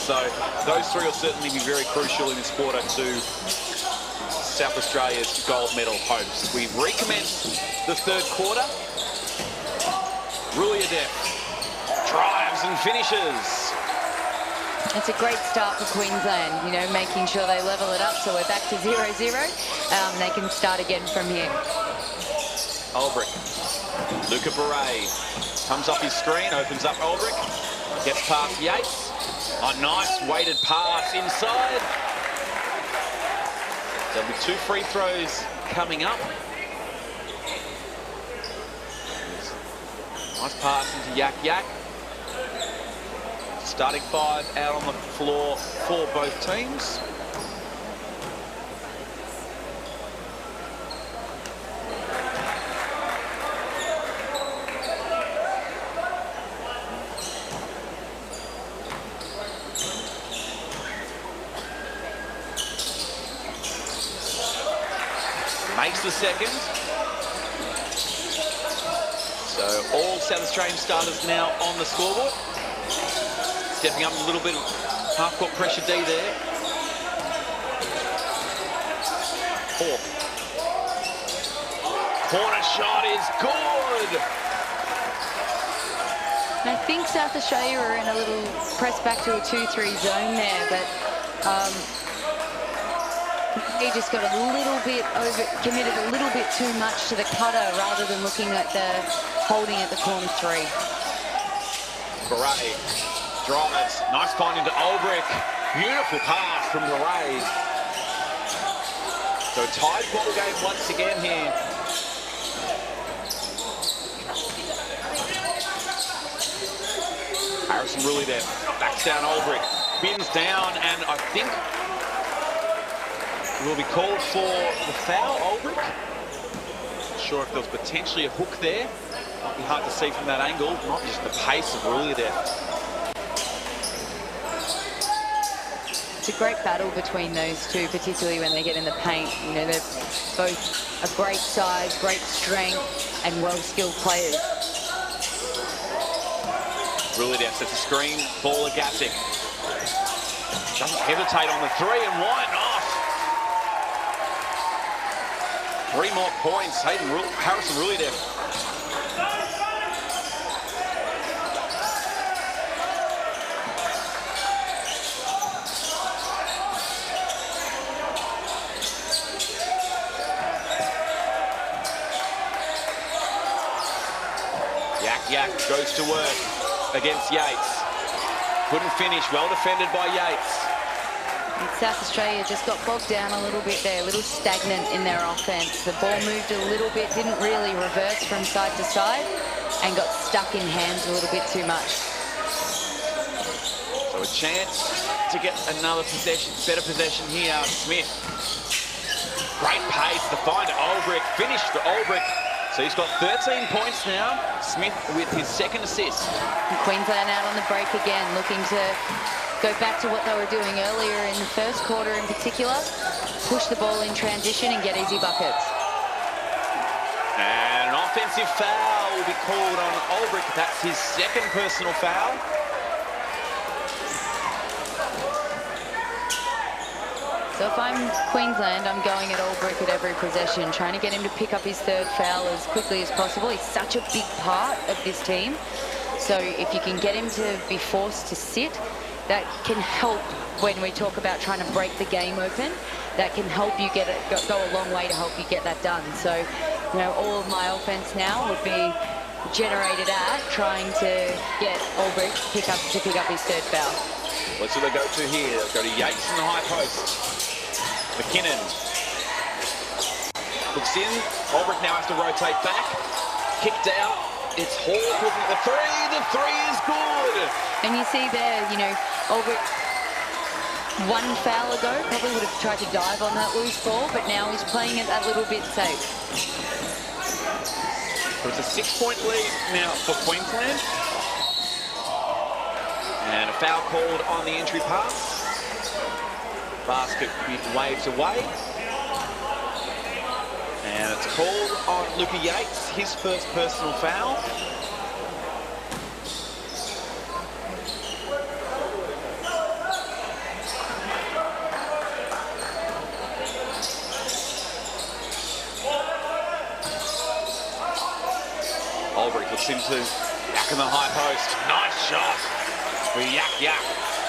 So those 3 will certainly be very crucial in this quarter to South Australia's gold medal hopes. We recommence the third quarter. Ruliadef drives and finishes. It's a great start for Queensland, you know, making sure they level it up so we're back to 0-0. They can start again from here. Ulbrich, Luca Beret comes off his screen, opens up Ulbrich, gets past Yates. A nice weighted pass inside. There'll be 2 free throws coming up. Nice pass into Yak. Starting 5 out on the floor for both teams. Makes the second. So all South Australian starters now on the scoreboard. Stepping up a little bit of half-court pressure D there. 4. Corner shot is good. I think South Australia are in a little press back to a 2-3 zone there, but he just got a little bit committed a little bit too much to the cutter rather than looking at the holding at the corner 3. Beret drives, nice find into Ulbrich. Beautiful pass from Beret. So tied ball game once again here. Harrison really there, backs down Ulbrich, bins down, and I think will be called for the foul, Ulbrich. Not sure if there was potentially a hook there. Might be hard to see from that angle, not just the pace of Rulia there. It's a great battle between those two, particularly when they get in the paint. You know, they're both a great size, great strength, and well-skilled players. Rulia sets a screen, ball to Gassick. Doesn't hesitate on the 3, and why not? 3 more points. Harrison Rulia. Yak goes to work against Yates. Couldn't finish. Well defended by Yates. And South Australia just got bogged down a little bit there, a little stagnant in their offense. The ball moved a little bit, didn't really reverse from side to side, and got stuck in hands a little bit too much. So a chance to get another possession, better possession here. Smith. Great pace to find Olbrich. Finish for Olbrich. So he's got 13 points now. Smith with his second assist. And Queensland out on the break again, looking to go back to what they were doing earlier in the first quarter in particular. Push the ball in transition and get easy buckets. And an offensive foul will be called on Olbrich. That's his second personal foul. So if I'm Queensland, I'm going at Olbrich at every possession, trying to get him to pick up his third foul as quickly as possible. He's such a big part of this team. So if you can get him to be forced to sit, that can help when we talk about trying to break the game open. That can help you get it, go a long way to help you get that done. So, you know, all of my offense now would be generated at trying to get Olbrich to pick up his third foul. What's what they go to here? They go to Yates in the high post. McKinnon looks in. Olbrich now has to rotate back. Kicked out. It's Hawke looking at the three. The three is good. And you see there, you know, Olbrich one foul ago probably would have tried to dive on that loose ball, but now he's playing it that little bit safe. So it's a 6-point lead now for Queensland. And a foul called on the entry pass. Basket waves away. And it's called on Luca Yates, his first personal foul. Olbrich looks into Yak in the high post. Nice shot for Yak.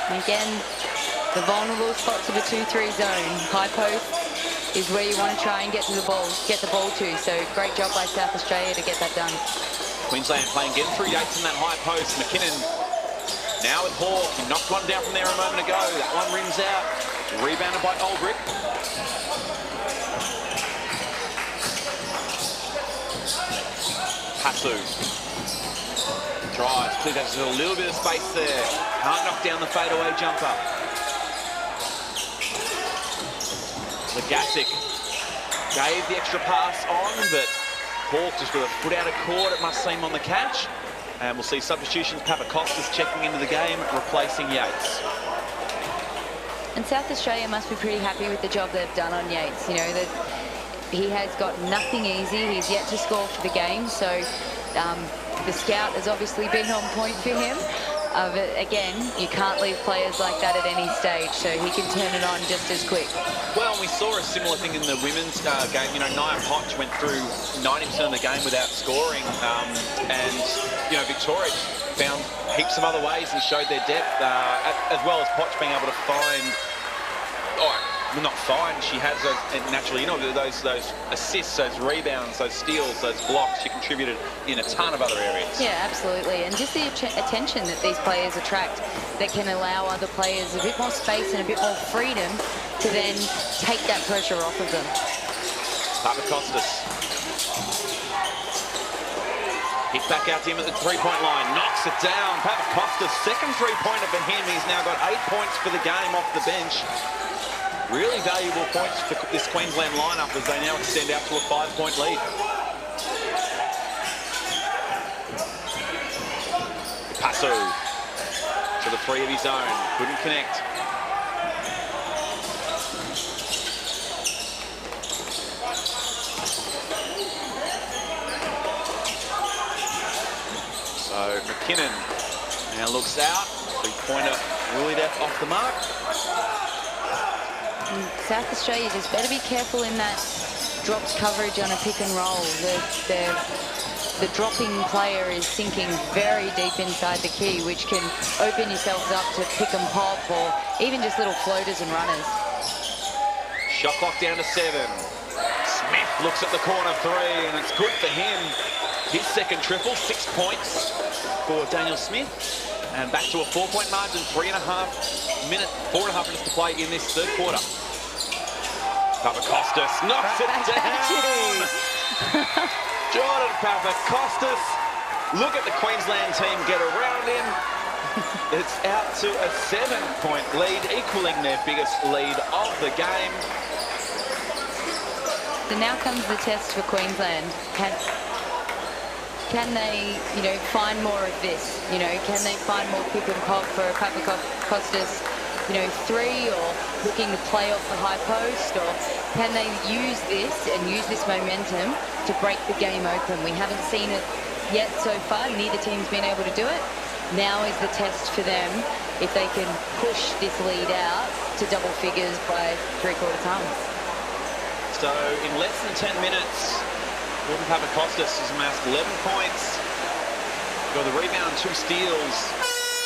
And again, the vulnerable spots of a 2-3 zone. High post is where you want to try and get the ball to. So great job by South Australia to get that done. Queensland playing again through Yates in that high post. McKinnon now with Hawke. He knocked one down from there a moment ago. That one rims out. Rebounded by Olbrich. Passu drives. Please has a little bit of space there. Can't knock down the fadeaway jumper. The Gassick gave the extra pass on, but Hawke just with a foot out of court, it must seem, on the catch. And we'll see substitutions. Papakostas checking into the game, replacing Yates. And South Australia must be pretty happy with the job they've done on Yates. You know, that he has got nothing easy. He's yet to score for the game, so the scout has obviously been on point for him. But again, you can't leave players like that at any stage, so he can turn it on just as quick. Well, we saw a similar thing in the women's game. You know, Nia Potch went through 90% of the game without scoring, and you know, Victoria found heaps of other ways and showed their depth, as well as Potch being able to find. Not fine. She has those, and naturally, you know, those assists, those rebounds, those steals, those blocks. She contributed in a ton of other areas. Yeah, absolutely. And just the attention that these players attract that can allow other players a bit more space and a bit more freedom to then take that pressure off of them. Papakostas. Hit back out to him at the three-point line. Knocks it down. Papakostas, second three-pointer for him. He's now got 8 points for the game off the bench. Really valuable points for this Queensland lineup as they now extend out to a 5-point lead. Passu to the three of his own. Couldn't connect. So McKinnon now looks out. Three-pointer really off the mark. South Australia just better be careful in that dropped coverage on a pick and roll. The dropping player is sinking very deep inside the key, which can open yourselves up to pick and pop or even just little floaters and runners. Shot clock down to 7. Smith looks at the corner three, and it's good for him. his second triple, 6 points for Daniel Smith. And back to a 4-point margin, 4.5 minutes to play in this third quarter. Papakostas knocks it down. Jordan Papakostas. Look at the Queensland team get around him. It's out to a 7-point lead, equaling their biggest lead of the game. So now comes the test for Queensland. Can they, find more of this? Can they find more pick and pop for Papakostas, 3, or looking to play off the high post, or can they use this momentum to break the game open? We haven't seen it yet so far. Neither team's been able to do it. Now is the test for them if they can push this lead out to double figures by 3/4 time. So in less than 10 minutes, Jordan Papakostas has amassed 11 points. Got the rebound, 2 steals.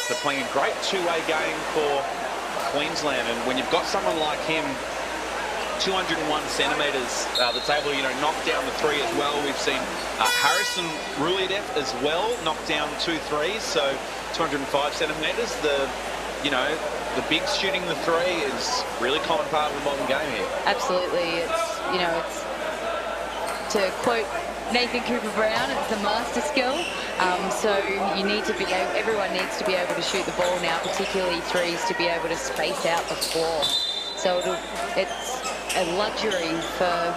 They're playing a great two-way game for Queensland. And when you've got someone like him, 201 centimetres that's able to, knock down the 3 as well. We've seen Harrison Ruliadev as well knock down 2 threes, so 205 centimetres. The bigs shooting the 3 is really common part of the modern game here. Absolutely, it's to quote Nathan Cooper Brown, it's the master skill. So everyone needs to be able to shoot the ball now, particularly 3s, to be able to space out the floor. So it's a luxury for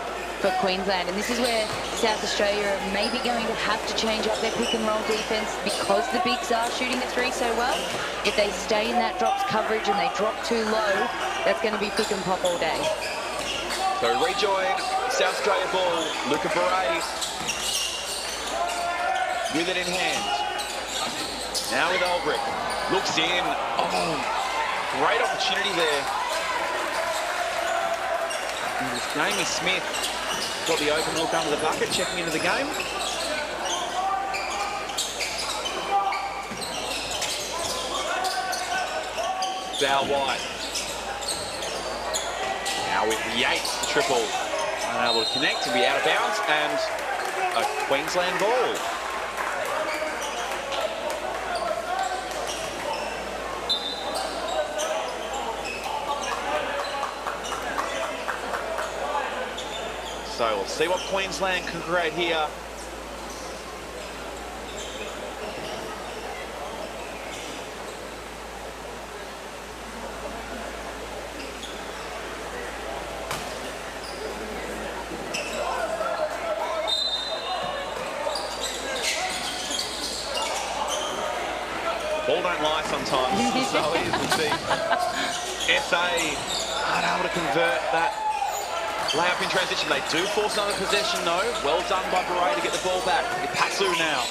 Queensland, and this is where South Australia are maybe going to have to change up their pick and roll defense because the bigs are shooting the 3 so well. If they stay in that drops coverage and they drop too low, that's going to be pick and pop all day. So rejoin South Australia ball. Luca Beret with it in hand. Now with Ulbrich. Looks in. Oh, great opportunity there. Jamie Smith got the open look under the bucket, checking into the game. Val White. Now with Yates, the triple. Unable to connect, to be out of bounds, and a Queensland ball. So we'll see what Queensland can create here. Ball don't lie sometimes. So easily see. SA unable to convert that layup in transition. They do force another possession though. Well done by Beret to get the ball back. Pasu now.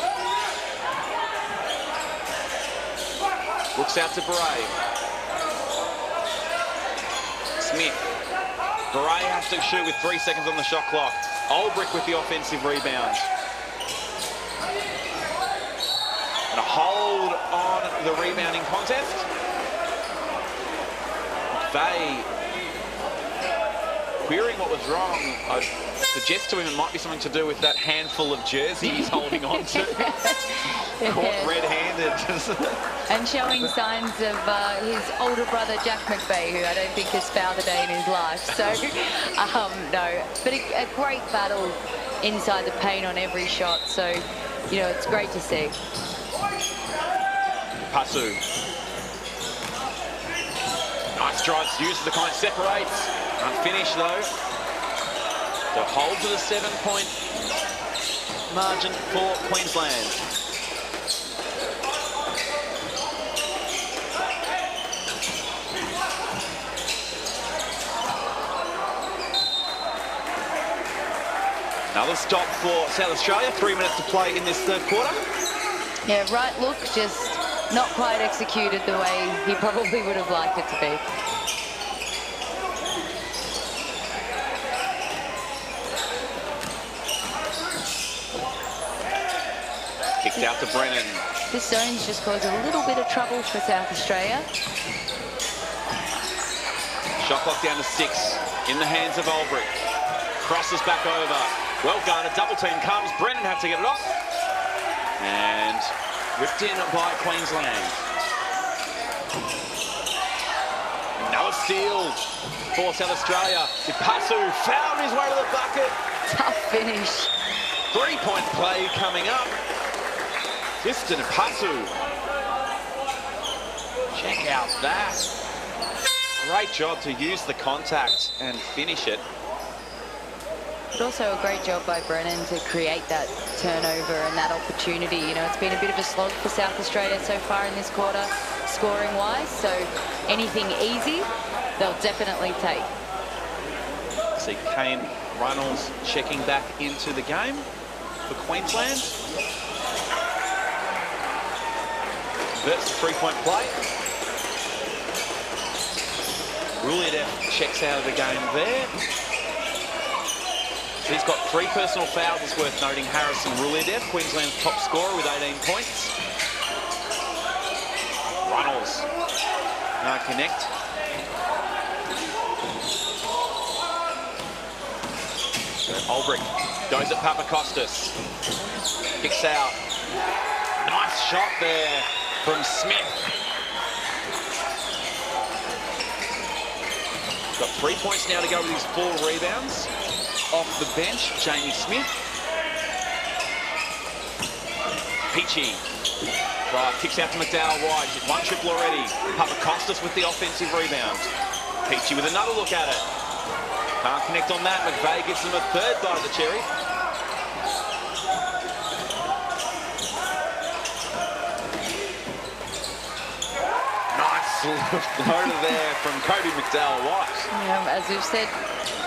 Looks out to Beret. Smith. Beret has to shoot with 3 seconds on the shot clock. Ulbrich with the offensive rebound. And a hold on the rebounding contest. McVeigh querying what was wrong. I suggest to him it might be something to do with that handful of jerseys he's holding on to. Caught red-handed. And showing signs of his older brother, Jack McVeigh, who I don't think has fouled a day in his life. So, no. But a great battle inside the paint on every shot. So, it's great to see. Pasu. Nice drives, uses the kind, separates. Unfinished though. So hold to the 7-point margin for Queensland. Another stop for South Australia. 3 minutes to play in this third quarter. Yeah, right look, just not quite executed the way he probably would have liked it to be. Kicked out to Brennan. This zone's just caused a little bit of trouble for South Australia. Shot clock down to 6 in the hands of Ulbrich. Crosses back over. Well guarded, double team comes. Brennan had to get it off. And ripped in by Queensland. Another steal for South Australia. Ipasu found his way to the bucket. Tough finish. 3-point play coming up. Preston Ipasu. Check out that. Great job to use the contact and finish it. But also a great job by Brennan to create that turnover and that opportunity. You know, it's been a bit of a slog for South Australia so far in this quarter, scoring-wise. So anything easy, they'll definitely take. See Kane Runnels checking back into the game for Queensland. Versus three-point play. Ruliadev checks out of the game there. He's got 3 personal fouls, it's worth noting. Harrison Ruliadev, Queensland's top scorer with 18 points. Runnels can't connect. Ulbrich goes at Papakostas. Kicks out. Nice shot there from Smith. Got 3 points now to go with his 4 rebounds. Off the bench, Jamie Smith. Peachy. Kicks out to McDowell White. He's 1 triple already. Papakostas with the offensive rebound. Peachy with another look at it. Can't connect on that. McVeigh gives them a 3rd bite of the cherry. Nice floater there from Cody McDowell White. Yeah, as we've said,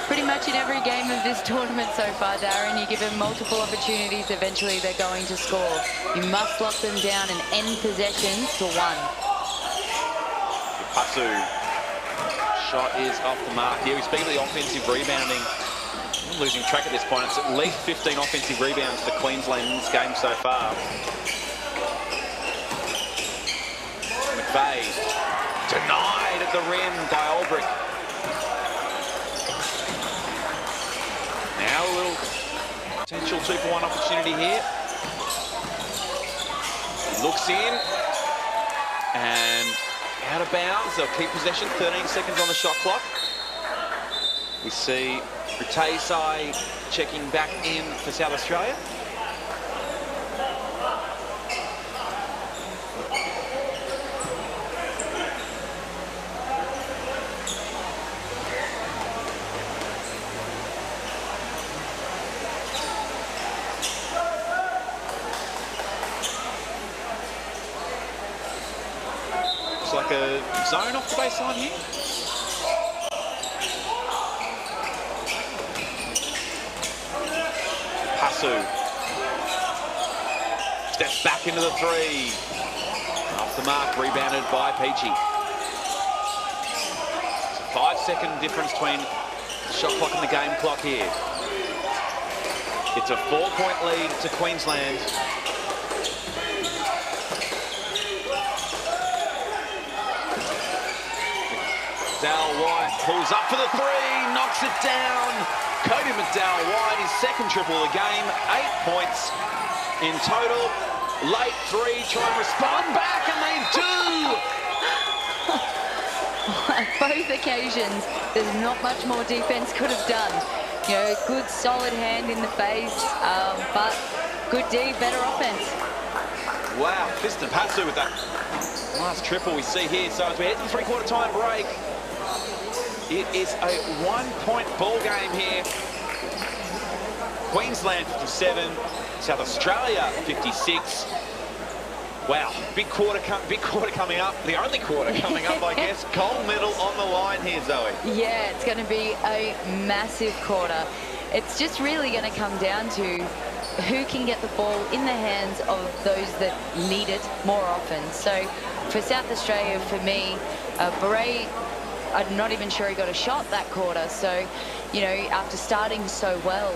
pretty much in every game of this tournament so far, Darren, you give them multiple opportunities, eventually they're going to score. You must lock them down and end possessions to 1. Pasu. Shot is off the mark here. We speak of the offensive rebounding. I'm losing track at this point. It's at least 15 offensive rebounds for Queensland in this game so far. McVeigh denied at the rim by Ulbrich. Now a little potential 2-for-1 opportunity here. He looks in and out of bounds. They'll keep possession. 13 seconds on the shot clock. We see Rutesai checking back in for South Australia. Like a zone off the baseline here. Pasu steps back into the 3. Off the mark, rebounded by Peachy. It's a 5-second difference between the shot clock and the game clock here. It's a 4-point lead to Queensland. McDowell White pulls up for the 3, knocks it down. Cody McDowell White, his 2nd triple of the game, 8 points in total. Late 3, try and respond back, and they do! On both occasions, there's not much more defense could have done. You know, good solid hand in the face, but good D, better offense. Wow, Preston Pasu with that last triple we see here. So as we hit the 3/4 time break, it is a 1-point ball game here. Queensland 57, South Australia 56. Wow, big quarter coming up. The only quarter coming up, I guess. Gold medal on the line here, Zoe. Yeah, it's going to be a massive quarter. It's just really going to come down to who can get the ball in the hands of those that need it more often. So for South Australia, for me, Beret, I'm not even sure he got a shot that quarter. So, you know, after starting so well,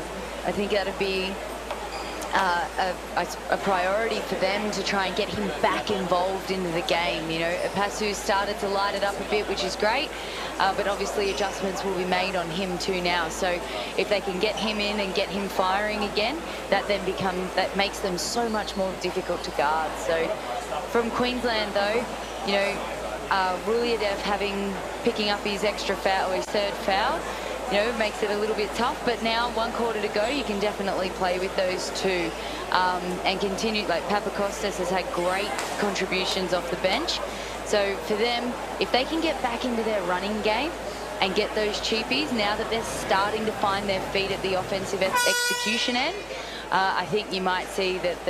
I think that'd be a priority for them to try and get him back involved into the game. You know, Pasu started to light it up a bit, which is great, but obviously adjustments will be made on him too now. So if they can get him in and get him firing again, that makes them so much more difficult to guard. So from Queensland though, you know, Ruliadev picking up his extra foul, or his third foul, you know, makes it a little bit tough. But now 1 quarter to go, you can definitely play with those two and continue. Like Papakostas has had great contributions off the bench. So for them, if they can get back into their running game and get those cheapies, now that they're starting to find their feet at the offensive execution end, I think you might see that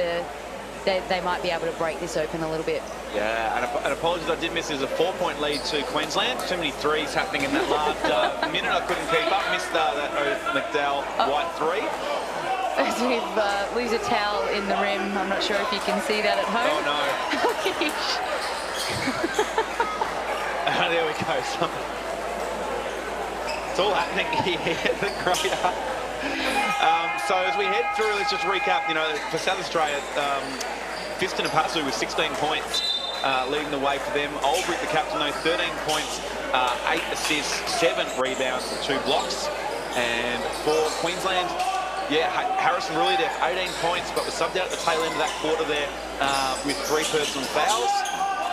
they might be able to break this open a little bit. Yeah, and apologies, I did miss. There's a 4-point lead to Queensland. Too many threes happening in that last minute. I couldn't keep up. Missed that McDowell White 3. As we lose a towel in the rim. I'm not sure if you can see that at home. Oh, no. There we go. It's all happening here at the Crater. So as we head through, let's just recap. You know, for South Australia, Preston and Pasu with 16 points leading the way for them. Albright, the captain, though, 13 points, 8 assists, 7 rebounds, 2 blocks. And for Queensland, yeah, Harrison Ruliadev, 18 points, but was subbed out at the tail end of that quarter there with 3 personal fouls.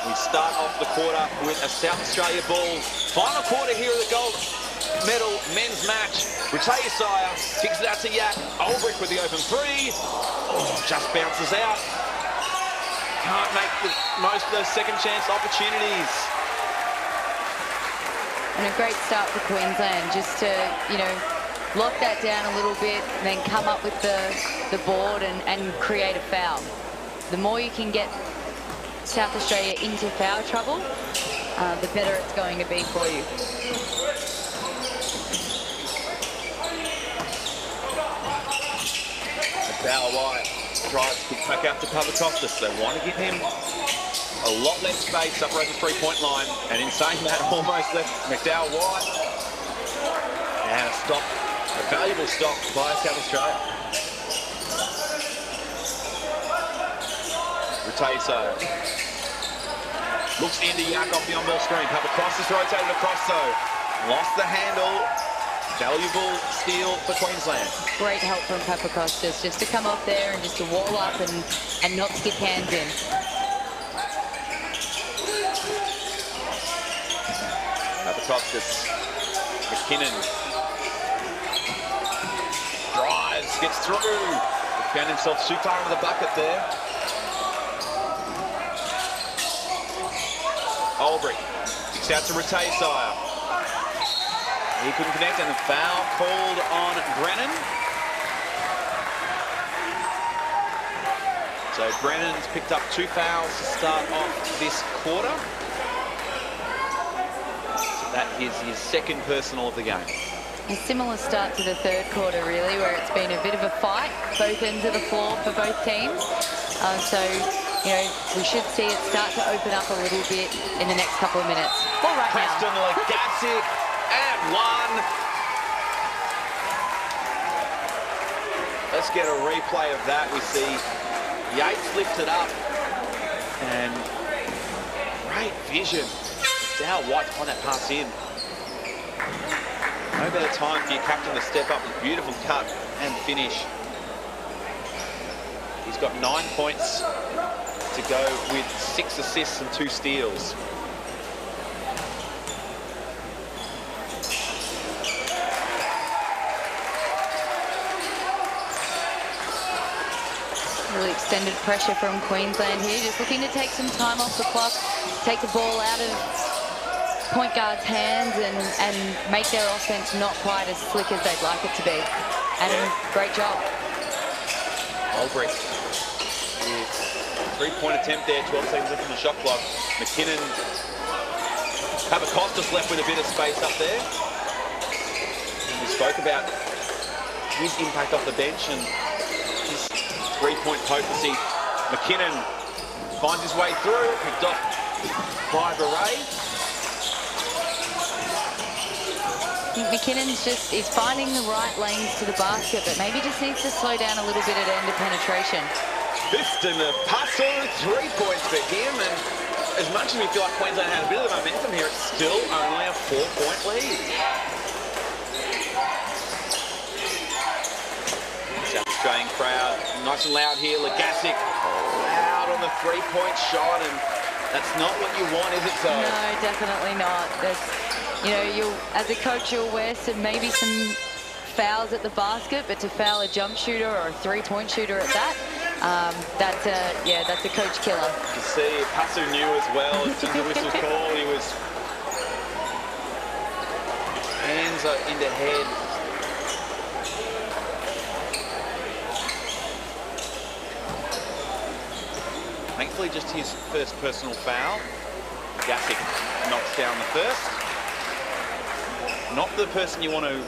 We start off the quarter with a South Australia ball. Final quarter here of the gold medal men's match. Ratayasaya kicks it out to Yak. Albright with the open 3. Oh, just bounces out. Can't make the most of those second chance opportunities. And a great start for Queensland, just to, you know, lock that down a little bit and then come up with the board and create a foul. The more you can get South Australia into foul trouble, the better it's going to be for you. Bow White tries to kick back out to Papakostas. They want to give him a lot less space up around the 3-point line, and in saying that, almost left McDowell White. And a stop, a valuable stop by South Australia. Ratayasaya looks into Yak off the on-ball screen. Papakostas rotated across though. Lost the handle. Valuable steal for Queensland. Great help from Papakostas, just to come up there and just to wall up and not stick hands in. Papakostas, McKinnon drives, gets through. Found himself too far into the bucket there. Albright kicks out to Ratayasaya. He couldn't connect, and the foul called on Brennan. So Brennan's picked up 2 fouls to start off this quarter. So that is his second personal of the game. A similar start to the third quarter, really, where it's been a bit of a fight, both ends of the floor for both teams. So, you know, we should see it start to open up a little bit in the next couple of minutes. All right, Preston like Gassick. And 1. Let's get a replay of that. We see Yates lifted up. And great vision. Dow White on that pass in. No better time for your captain to step up with a beautiful cut and finish. He's got 9 points to go with 6 assists and 2 steals. Really extended pressure from Queensland here, just looking to take some time off the clock, take the ball out of point guard's hands and make their offense not quite as slick as they'd like it to be. And great job. Albright. 3-point attempt there, 12 seconds left on the shot clock. McKinnon, Papakostas left with a bit of space up there. And we spoke about his impact off the bench and his 3-point potency. McKinnon finds his way through, picked off by Beret. think McKinnon's he's finding the right lanes to the basket, but maybe just needs to slow down a little bit at end of penetration. Preston, the Passo, 3 points for him, and as much as we feel like Queensland had a bit of momentum here, it's still only a 4-point lead. South Australian crowd, nice and loud here. Gassick, loud on the 3-point shot, and that's not what you want, is it, Zoe? No, definitely not. As a coach, you'll wear maybe some fouls at the basket, but to foul a jump shooter or a 3-point shooter at that, that's a coach killer. You see, Passo knew as well. As soon as the whistle was called, he was hands into head. Thankfully, just his first personal foul. Gassick knocks down the first. Not the person you want to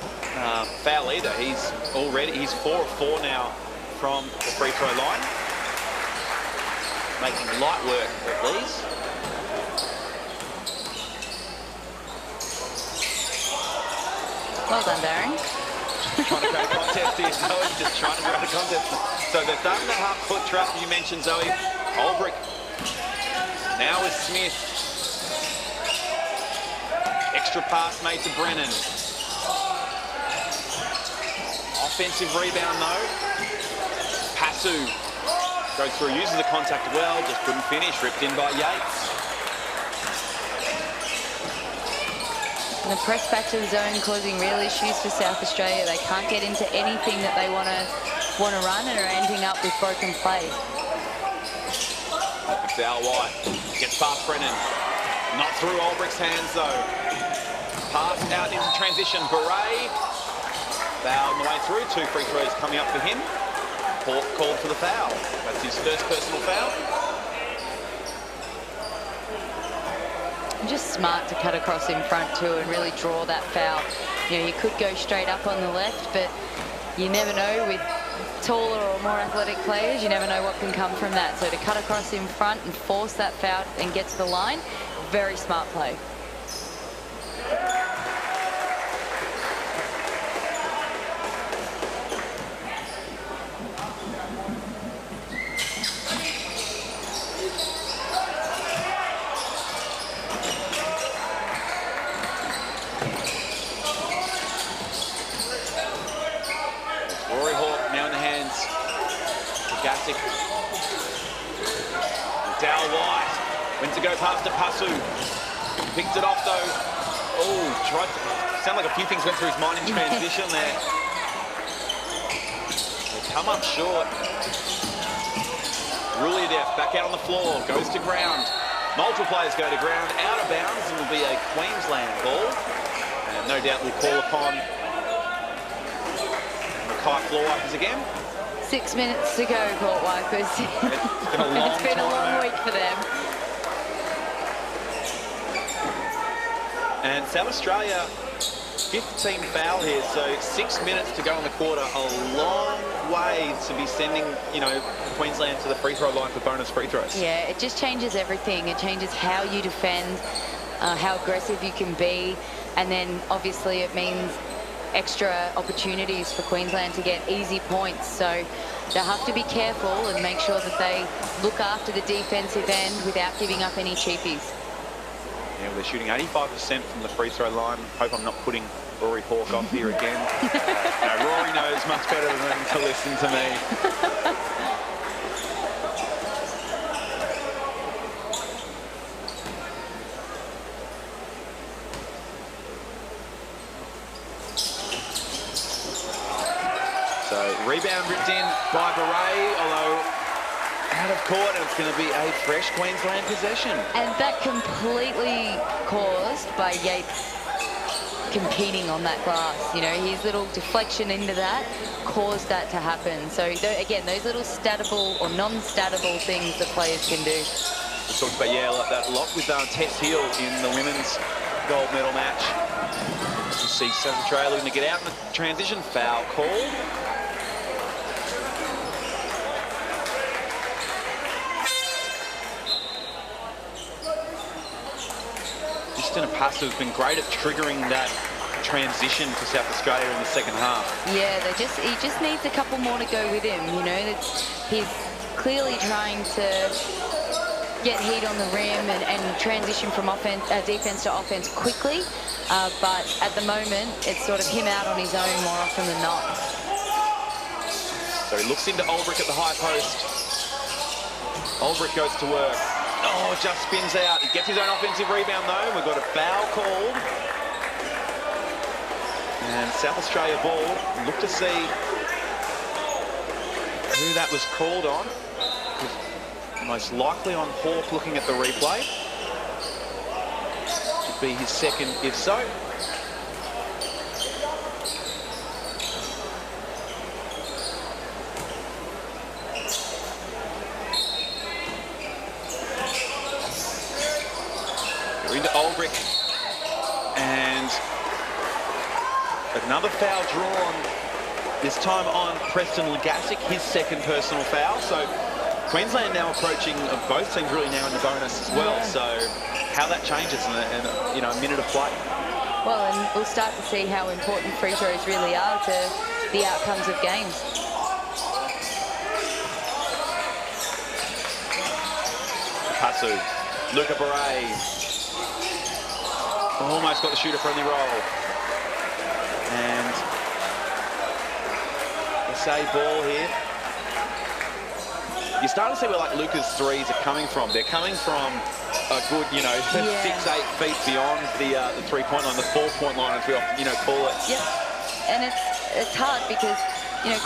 foul either. He's 4 of 4 now from the free throw line. Making light work of these. Well done, Darren. Trying to create a contest here, Zoe. Just trying to create a contest. So they've done the half-court trap you mentioned, Zoe. Olbrich. Now with Smith. Extra pass made to Brennan. Offensive rebound though. Passo goes through, uses the contact well, just couldn't finish. Ripped in by Yates. And the press back to the zone causing real issues for South Australia. They can't get into anything that they want to run and are ending up with broken play. McDowell White gets past Brennan. Not through Olbrich's hands though. Pass out into transition. Beret. Foul on the way through. 2 free throws coming up for him. Called for the foul. That's his first personal foul. Just smart to cut across in front too and really draw that foul. You could go straight up on the left, but you never know with taller or more athletic players, you never know what can come from that. So to cut across in front and force that foul and get to the line, very smart play. Gassick. Dal White went to go past to Passo. Picked it off though. Oh, tried to sound like a few things went through his mind in transition there. They come up short. Ruliadef back out on the floor, goes to ground. Multiple players go to ground, out of bounds, and will be a Queensland ball. And no doubt we'll call upon Mackay floor wipers again. 6 minutes to go, court wipers. It's been a long week for them. And South Australia, 15 foul here, so 6 minutes to go in the quarter. A long way to be sending, Queensland to the free throw line for bonus free throws. Yeah, it just changes everything. It changes how you defend, how aggressive you can be, and then obviously it means extra opportunities for Queensland to get easy points. So they'll have to be careful and make sure that they look after the defensive end without giving up any cheapies. Yeah, well, they're shooting 85% from the free throw line. Hope I'm not putting Rory Hawke off here again. No, Rory knows much better than them to listen to me. Rebound ripped in by Beret, although out of court, and it's going to be a fresh Queensland possession. And that completely caused by Yates competing on that glass. His little deflection into that caused that to happen. So again, those little statable or non-statable things that players can do. We talked about, like that lot with Tess Hill in the women's gold medal match. You see South Australia looking to get out in the transition, foul called. Passo has been great at triggering that transition for South Australia in the second half. Yeah, he just needs a couple more to go with him, you know. He's clearly trying to get heat on the rim and transition from defense to offense quickly, but at the moment, it's sort of him out on his own more often than not. So he looks into Olbrich at the high post. Olbrich goes to work. Oh, just spins out. He gets his own offensive rebound, though. We've got a foul called. And South Australia ball. Look to see who that was called on. Most likely on Hawk, looking at the replay. Should be his second, if so. We're into Olbrich. And another foul drawn, this time on Preston Gassick, his second personal foul. So Queensland now approaching both teams really now in the bonus as well. So how that changes in a minute of play. Well, and we'll start to see how important free throws really are to the outcomes of games. Pasu, Luca Beret. Almost got the shooter-friendly roll. And the save ball here. You're starting to see where like Luca's threes are coming from. They're coming from a good, 6-8 feet beyond the three-point line, the 4-point line, as we often, call it. Yep, and it's hard because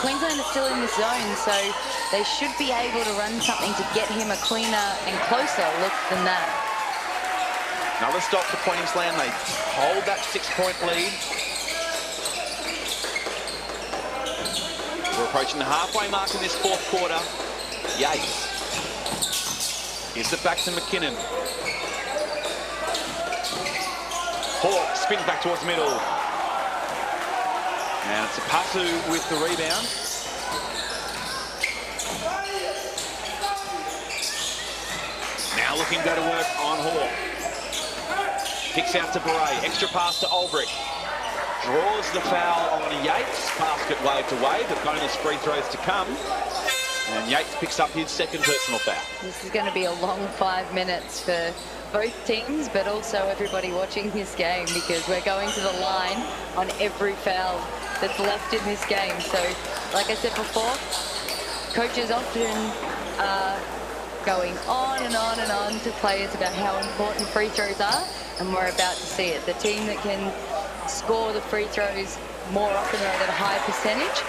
Queensland is still in the zone, so they should be able to run something to get him a cleaner and closer look than that. Another stop for Queensland. They hold that 6-point lead. We're approaching the halfway mark in this fourth quarter. Yates gives it back to McKinnon. Hawk spins back towards the middle. And it's a Pasu with the rebound. Now looking to go to work on Hawk. Kicks out to Beret. Extra pass to Olbrich. Draws the foul on Yates. Basket wave to wave, but bonus free throws to come. And Yates picks up his second personal foul. This is going to be a long 5 minutes for both teams, but also everybody watching this game, because we're going to the line on every foul that's left in this game. So, like I said before, coaches often are going on and on and on to players about how important free throws are, and we're about to see it. The team that can score the free throws more often or at a higher percentage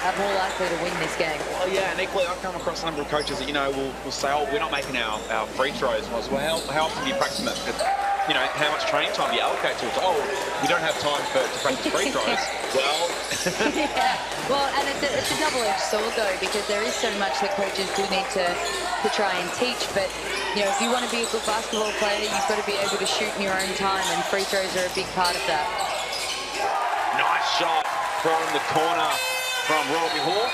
are more likely to win this game. Well, yeah, and equally, I've come across a number of coaches that, will say, oh, we're not making our free throws. And I was, well, how often do you practice them? How much training time do you allocate to it? Oh, we don't have time to practice free throws. Well... yeah, well, and it's a double-edged sword, though, because there is so much that coaches do need to try and teach. But, if you want to be a good basketball player, you've got to be able to shoot in your own time, and free throws are a big part of that. Nice shot from the corner from Robbie Hawk.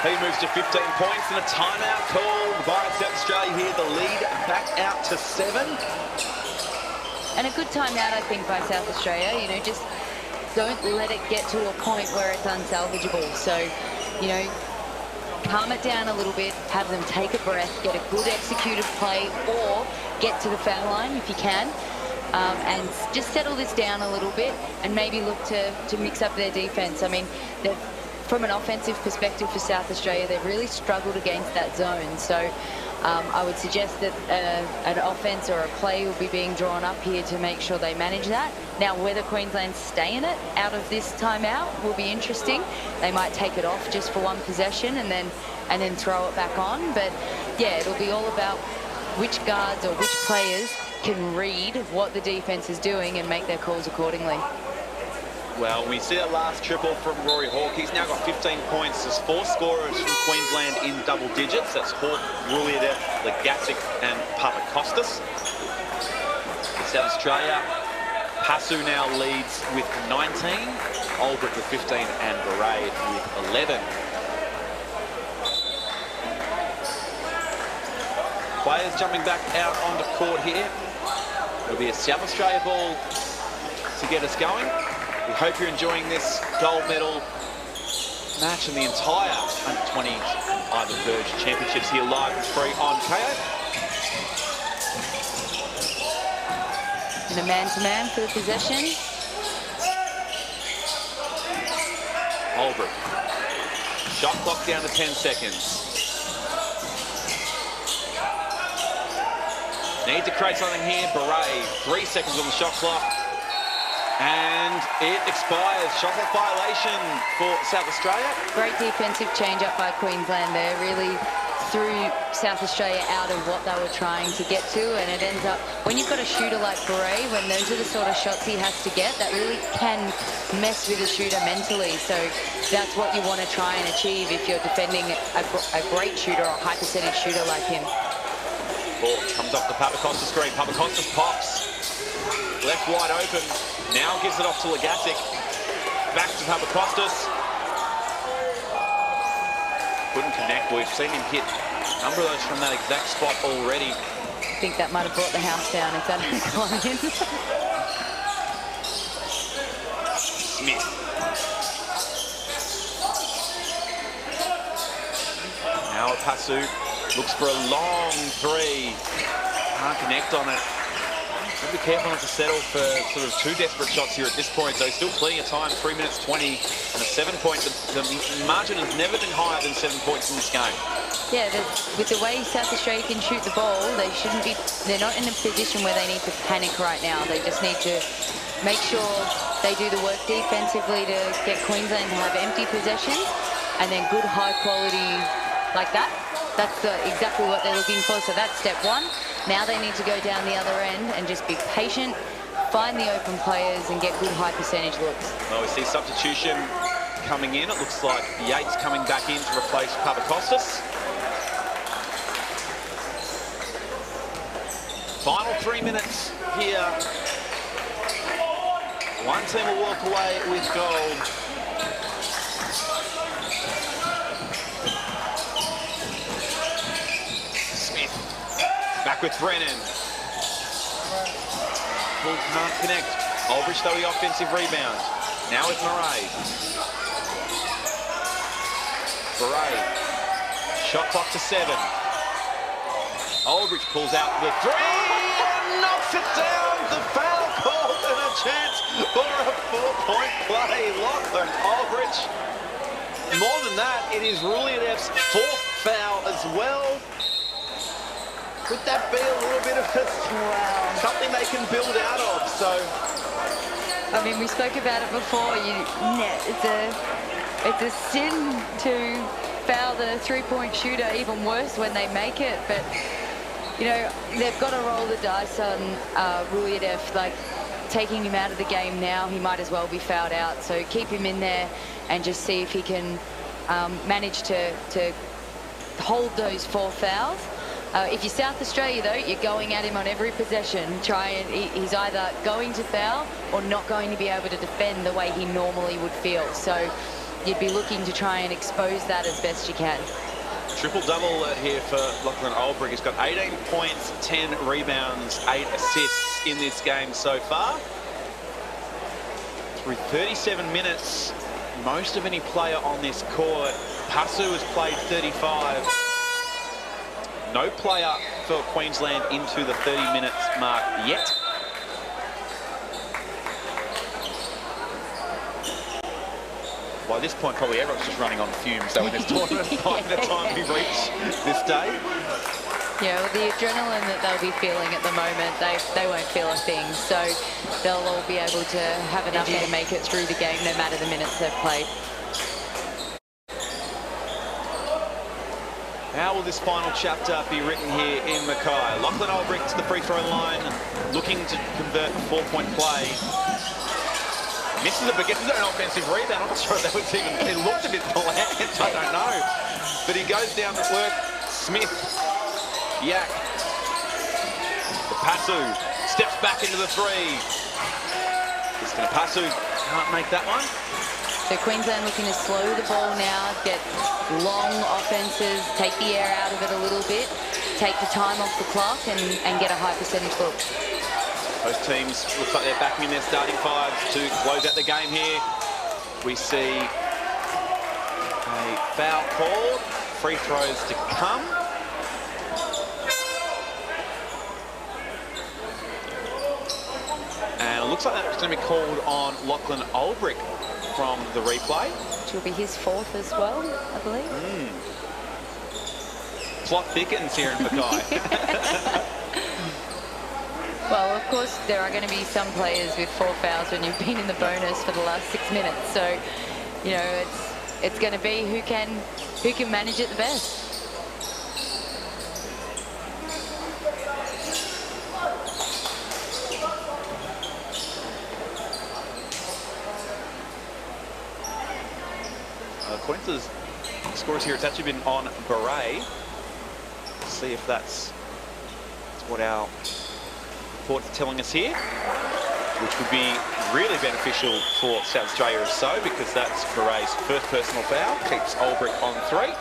He moves to 15 points, and a timeout called by South Australia here. The lead back out to 7. And a good timeout, I think, by South Australia. Just don't let it get to a point where it's unsalvageable. So, calm it down a little bit, have them take a breath, get a good executed play, or get to the foul line if you can. And just settle this down a little bit and maybe look to mix up their defense. I mean, from an offensive perspective for South Australia, they've really struggled against that zone. So I would suggest that an offense or a play will be being drawn up here to make sure they manage that. Now, whether Queensland stay in it out of this timeout will be interesting. They might take it off just for one possession and then throw it back on. But yeah, it'll be all about which guards or which players can read what the defense is doing and make their calls accordingly. Well, we see that last triple from Rory Hawk. He's now got 15 points. There's 4 scorers from Queensland in double digits. That's Hawk, Ruliadev, Gassick and Papakostas. South Australia, Pasu now leads with 19, Olbrich with 15 and Beret with 11. Players jumping back out onto court here. It'll be a South Australia ball to get us going. We hope you're enjoying this gold medal match and the entire under-20s Ivan Verge Championships here live and free on KO. And a man-to-man for the possession. Holbrook. Shot clock down to 10 seconds. Need to create something here. Beret, 3 seconds on the shot clock. And it expires. Shot clock violation for South Australia. Great defensive change-up by Queensland there. Really threw South Australia out of what they were trying to get to, and it ends up, when you've got a shooter like Beret, when those are the sort of shots he has to get, that really can mess with a shooter mentally. So that's what you want to try and achieve if you're defending a great shooter or a high percentage shooter like him. Ball comes off the Papakostas screen. Papakostas pops. Left wide open. Now gives it off to Gassick. Back to Papakostas. Couldn't connect. We've seen him hit a number of those from that exact spot already. I think that might have brought the house down if that had gone in. Smith. Now Pasu looks for a long three. Can't connect on it. Be careful not to settle for sort of too desperate shots here at this point. So still plenty of time, 3 minutes 20 and a 7-point. The margin has never been higher than 7 points in this game. Yeah, with the way South Australia can shoot the ball, they're not in a position where they need to panic right now. They just need to make sure they do the work defensively to get Queensland to have empty possessions and then good high quality like that. That's exactly what they're looking for. So that's step one. Now they need to go down the other end and just be patient, find the open players and get good high percentage looks. Well, we see substitution coming in. It looks like Yates coming back in to replace Papakostas. Final 3 minutes here. One team will walk away with gold. Back with Brennan. Bull can't connect. Aldrich though the offensive rebound. Now with Murray. Beret. Shot clock to 7. Aldrich pulls out the 3 and knocks it down. The foul call and a chance for a 4-point play. Lachlan Aldrich. More than that, it is Ruliadev's 4th foul as well. Could that be a little bit of something they can build out of? So, I mean, we spoke about it before. It's a sin to foul the three-point shooter. Even worse when they make it. But you know, they've got to roll the dice on Ruliadev. Like taking him out of the game now, he might as well be fouled out. So keep him in there and just see if he can manage to hold those 4 fouls. If you're South Australia, though, you're going at him on every possession. He's either going to foul or not going to be able to defend the way he normally would feel. So you'd be looking to try and expose that as best you can. Triple-double here for Lachlan Aldrich. He's got 18 points, 10 rebounds, 8 assists in this game so far. Through 37 minutes, most of any player on this court. Pasu has played 35. No player for Queensland into the 30 minutes mark yet. By this point, probably everyone's just running on fumes, though, in this tournament by the time we reach this day. Yeah, well, the adrenaline that they'll be feeling at the moment, they won't feel a thing. So they'll all be able to have enough to make it through the game, no matter the minutes they've played. How will this final chapter be written here in Mackay? Lachlan Aldrich to the free throw line, looking to convert a 4-point play. Misses it, but gets an offensive rebound. I'm not sure if that was even, it looked a bit bland, I don't know. But he goes down to work. Smith, Yak. The Pasu steps back into the 3. It's going to Pasu, can't make that one. So Queensland looking to slow the ball now, get long offenses, take the air out of it a little bit, take the time off the clock and get a high percentage look. Both teams looks like they're backing in their starting fives to close out the game here. We see a foul call, free throws to come. And it looks like that's going to be called on Lachlan Olbrich from the replay. Which will be his fourth as well, I believe. Plot thickens here in Mackay. Well, of course, there are going to be some players with 4 fouls when you've been in the bonus for the last 6 minutes. So, you know, it's going to be who can manage it the best. According to the scores here, it's actually been on Beret. Let's see if that's what our report's telling us here, which would be really beneficial for South Australia if so, because that's Beret's first personal foul, keeps Olbrich on 3.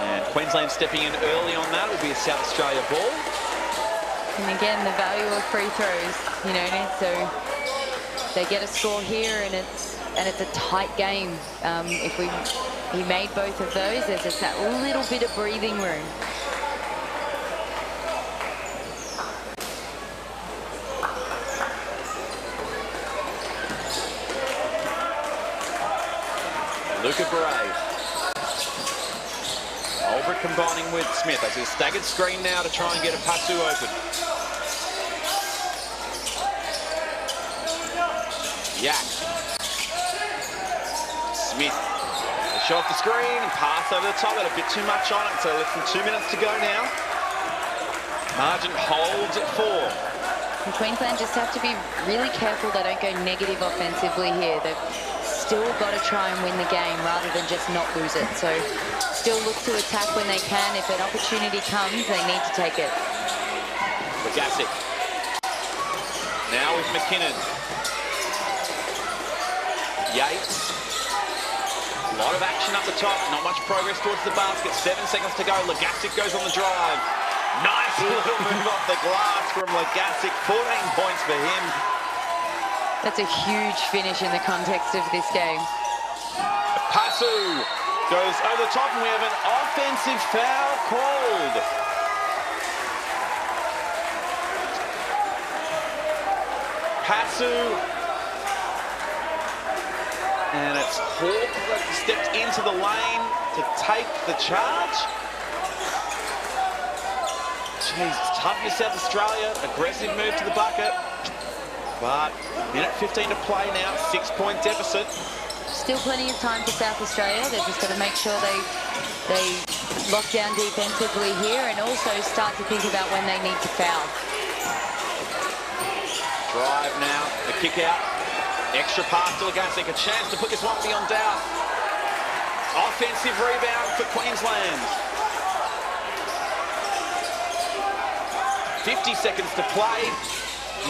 And Queensland stepping in early on that will be a South Australia ball. And again, the value of free throws, you know, so they get a score here and it's a tight game. If he made both of those, there's just that little bit of breathing room. Luca Beret. Olbrich combining with Smith. That's a staggered screen now to try and get a Pasu open. Yeah. Smith. A shot off the screen and pass over the top. Had a bit too much on it, so less than 2 minutes to go now. Margin holds at 4. And Queensland just have to be really careful they don't go negative offensively here. They've still got to try and win the game rather than just not lose it. So still look to attack when they can. If an opportunity comes, they need to take it. For Gassick. Now with McKinnon. Yates. A lot of action up the top. Not much progress towards the basket. 7 seconds to go. Gassick goes on the drive. Nice little move off the glass from Gassick. 14 points for him. That's a huge finish in the context of this game. Pasu goes over the top and we have an offensive foul called. Pasu. And it's Hawk that stepped into the lane to take the charge. Jeez, it's tough for South Australia. Aggressive move to the bucket. But minute 15 to play now, 6-point deficit. Still plenty of time for South Australia. They've just got to make sure they lock down defensively here and also start to think about when they need to foul. Drive now, the kick out. Extra pass to Gassick, a chance to put this one beyond doubt. Offensive rebound for Queensland. 50 seconds to play.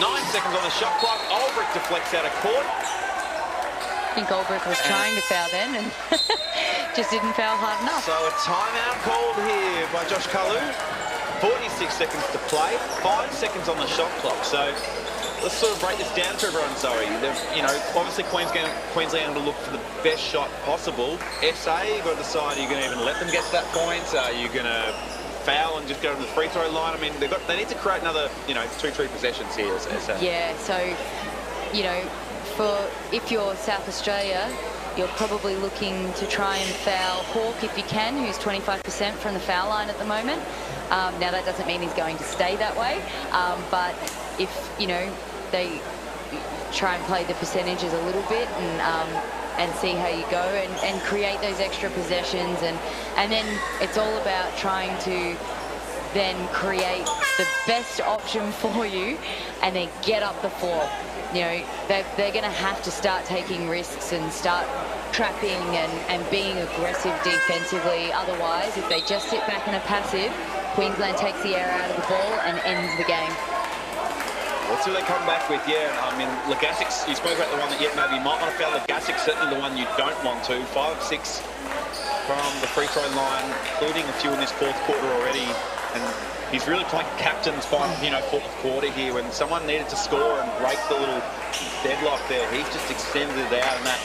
9 seconds on the shot clock. Olbrich deflects out of court. I think Olbrich was trying to foul then and just didn't foul hard enough. So a timeout called here by Josh Kalu. 46 seconds to play. 5 seconds on the shot clock. So let's sort of break this down for everyone, Zoe. You know, obviously Queensland will look for the best shot possible. SA, you've got to decide, are you going to even let them get to that point? Are you going to foul and just go to the free throw line? I mean, they need to create another, 2-3 possessions here. SA. Yeah, so, if you're South Australia, you're probably looking to try and foul Hawk if you can, who's 25% from the foul line at the moment. Now, that doesn't mean he's going to stay that way, but if, they try and play the percentages a little bit and see how you go and create those extra possessions and then it's all about trying to then create the best option for you and then get up the floor. They're going to have to start taking risks and start trapping and being aggressive defensively. Otherwise, if they just sit back in a passive, Queensland takes the air out of the ball and ends the game. Let's see what they come back with. Yeah, I mean, Gassick, you spoke about the one that maybe you might want to foul. Gassick certainly the one you don't want to. 5, 6 from the free throw line, including a few in this fourth quarter already. And he's really playing captain's final, fourth quarter here. When someone needed to score and break the little deadlock there, he's just extended it out. And that,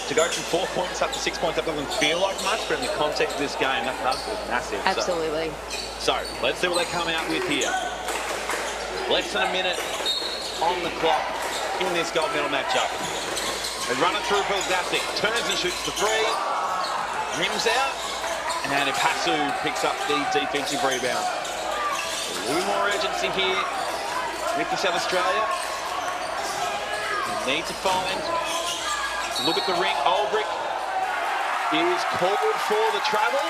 to go from 4 points up to 6 points up doesn't feel like much, but in the context of this game, that hustle is massive. Absolutely. So let's see what they come out with here. Less than a minute on the clock in this gold medal matchup. They run it through for Gassick, turns and shoots the three, rims out, and Ipasu picks up the defensive rebound. A little more urgency here with South Australia. Need to find, look at the ring, Olbrich is called for the travel.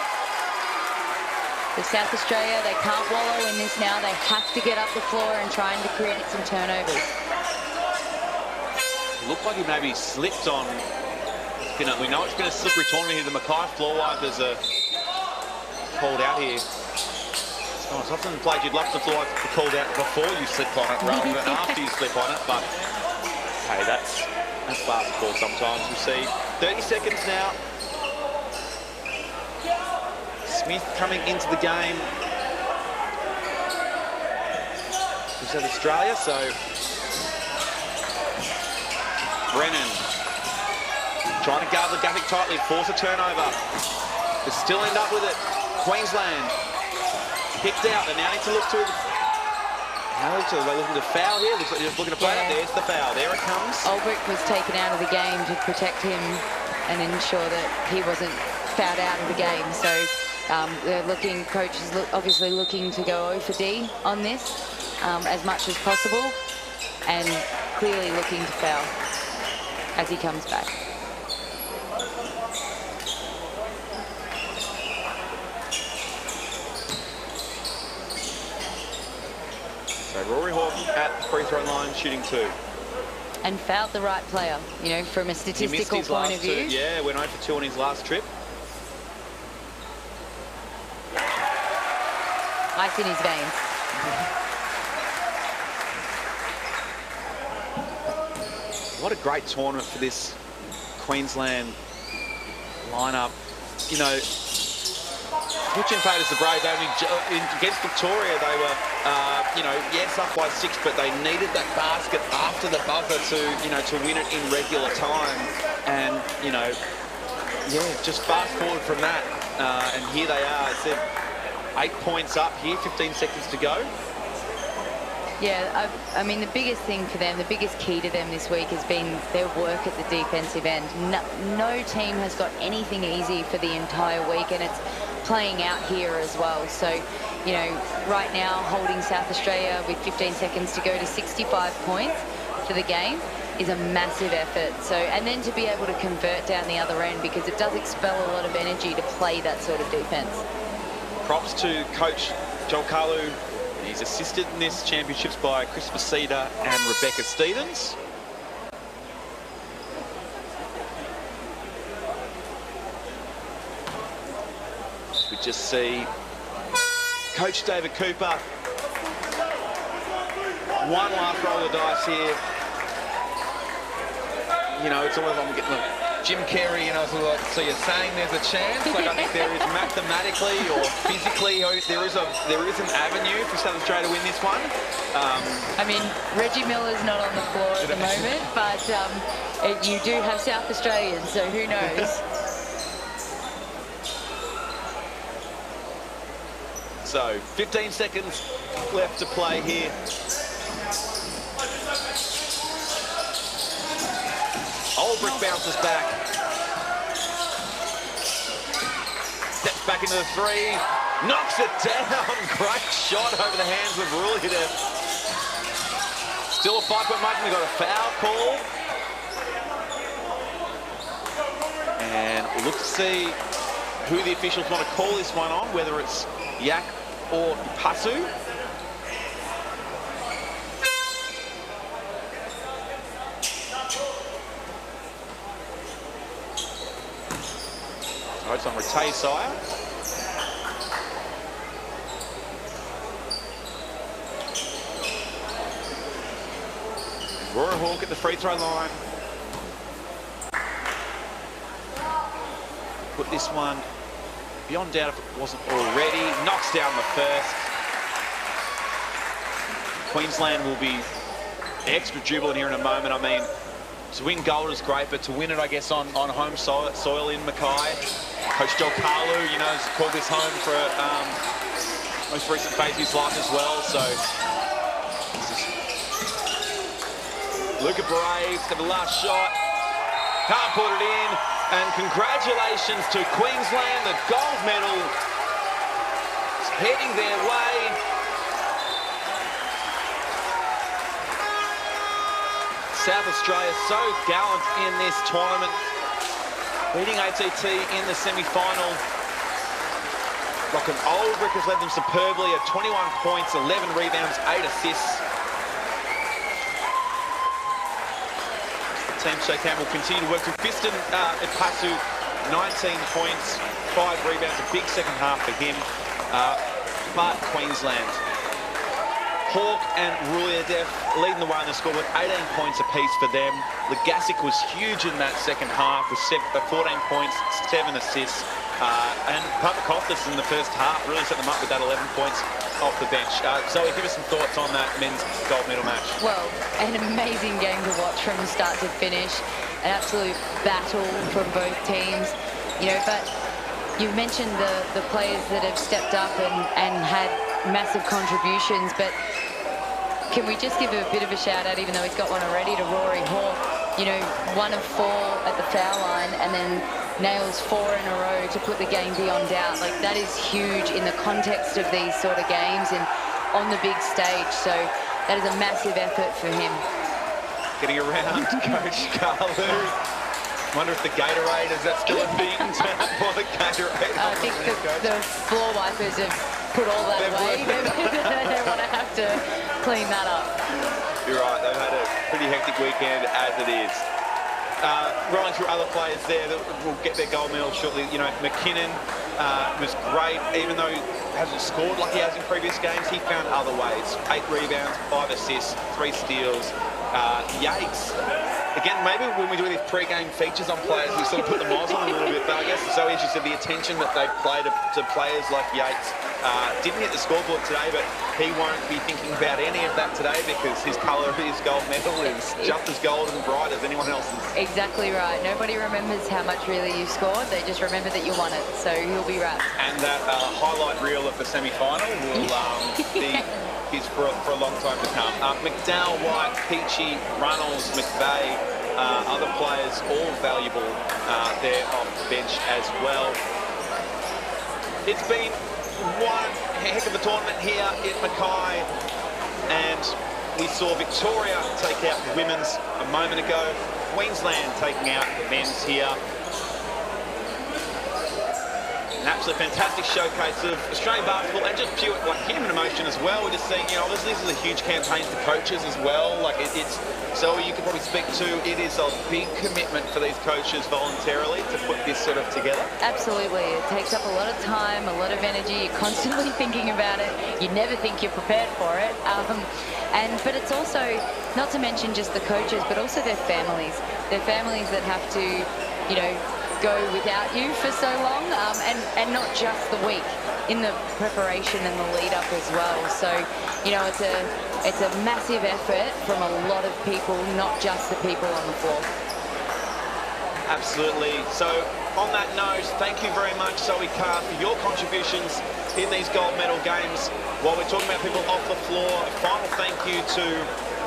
For South Australia, they can't wallow in this now. They have to get up the floor and trying to create some turnovers. Looked like he maybe slipped on. We know it's been a slippery tournament here. The Mackay floor wipers are called out here. Oh, it's often played you'd love the floor wiper called out before you slip on it rather than after you slip on it. But hey, that's basketball sometimes. We see 30 seconds now. Smith coming into the game for South Australia, so Brennan trying to guard the Gassick tightly, force a turnover, but still end up with it. Queensland kicked out, and now need to look to how are they looking to foul here? Looks like they're just looking to play it. There's the foul. There it comes. Olbrich was taken out of the game to protect him and ensure that he wasn't fouled out of the game. So they're looking, coach is obviously looking to go O for D on this as much as possible, and clearly looking to foul as he comes back. So Rory Hawke at the free throw line, shooting 2. And fouled the right player, from a statistical point of view. Yeah, went 0 for 2 on his last trip. Ice in his veins. What a great tournament for this Queensland lineup. Pitching favours the Brave. Against Victoria, they were, yes, up by 6, but they needed that basket after the buzzer to win it in regular time. And, just fast forward from that, and here they are. It's 8 points up here, 15 seconds to go. Yeah, I mean, the biggest thing for them, the biggest key to them this week has been their work at the defensive end. No team has got anything easy for the entire week, and it's playing out here as well. So, right now, holding South Australia with 15 seconds to go to 65 points for the game is a massive effort. So, and then to be able to convert down the other end, because it does expel a lot of energy to play that sort of defense. Props to Coach Joel Kalu. He's assisted in this championships by Chris Vasita and Rebecca Stevens. We just see Coach David Cooper. One last roll of the dice here. It's almost like I'm getting the Jim Carrey, so you're saying there's a chance? Like, I think there is mathematically or physically, there is an avenue for South Australia to win this one. I mean, Reggie Miller's not on the floor at the moment, but you do have South Australians, so who knows? So, 15 seconds left to play here. Olbrich bounces back. Steps back into the 3. Knocks it down. Great shot over the hands of Rulli there. Still a 5-point margin. We've got a foul call. And we'll look to see who the officials want to call this one on, whether it's Yak or Ipasu. It's on Ratay Sire. Rory Hawke at the free throw line. put this one beyond doubt if it wasn't already. Knocks down the first. Queensland will be extra jubilant here in a moment. I mean, to win gold is great, but to win it, I guess, on home soil in Mackay. Coach Joel Carlu, you know, has called this home for most recent phase of his life as well. So, Luca Braves got the last shot. Can't put it in. And congratulations to Queensland. The gold medal is heading their way. South Australia so gallant in this tournament, beating AJC in the semi-final. Lachlan Aldrich has led them superbly at 21 points, 11 rebounds, 8 assists. Team Shakan will continue to work with Preston at Pasu, 19 points, 5 rebounds, a big second half for him. But Queensland, Hawk and Ruliadev leading the way on the score with 18 points apiece for them. The Gassick was huge in that second half with 14 points, 7 assists. And Papakoftis in the first half really set them up with that 11 points off the bench. Zoe, give us some thoughts on that men's gold medal match. Well, an amazing game to watch from start to finish. An absolute battle from both teams. You know, but you've mentioned the players that have stepped up and had massive contributions, but can we just give a bit of a shout out, even though he's got one already, to Rory Hawk? You know, 1 of 4 at the foul line and then nails 4 in a row to put the game beyond doubt. Like, that is huge in the context of these sort of games and on the big stage. So that is a massive effort for him. Getting around Coach Carlu. Wonder if the Gatorade, is that still a thing? For the Gatorade? I think the floor wipers have put all that away. They don't want to have to clean that up. You're right, they've had a pretty hectic weekend as it is. Rolling through other players there that will get their gold medal shortly. You know, McKinnon was great, even though he hasn't scored like he has in previous games. He found other ways. 8 rebounds, 5 assists, 3 steals. Yates, again, maybe when we do these pre-game features on players, we sort of put the miles on a little bit, but I guess Zoe, as you said, the attention that they play to players like Yates. Didn't hit the scoreboard today, but he won't be thinking about any of that today because his colour of his gold medal is just as golden and bright as anyone else's. Exactly right. Nobody remembers how much really you scored. They just remember that you won it, so he'll be wrapped. And that highlight reel of the semi-final will be his for a long time to come. McDowell, White, Peachy, Runnels, McVeigh, other players, all valuable there on the bench as well. It's been one heck of a tournament here in Mackay, and we saw Victoria take out the women's a moment ago, Queensland taking out the men's here. An absolutely fantastic showcase of Australian basketball and just pure like human emotion as well. We're just seeing, you know, this is a huge campaign for coaches as well. Like it's so you could probably speak to, it is a big commitment for these coaches voluntarily to put this sort of together. Absolutely, it takes up a lot of time, a lot of energy. You're constantly thinking about it. You never think you're prepared for it. But it's also, not to mention just the coaches, but also their families. Their families that have to, you know, go without you for so long, and not just the week, in the preparation and the lead up as well. So, you know, it's a massive effort from a lot of people, not just the people on the floor. Absolutely. So on that note, thank you very much, Zoe Carr, for your contributions in these gold medal games. While we're talking about people off the floor, a final thank you to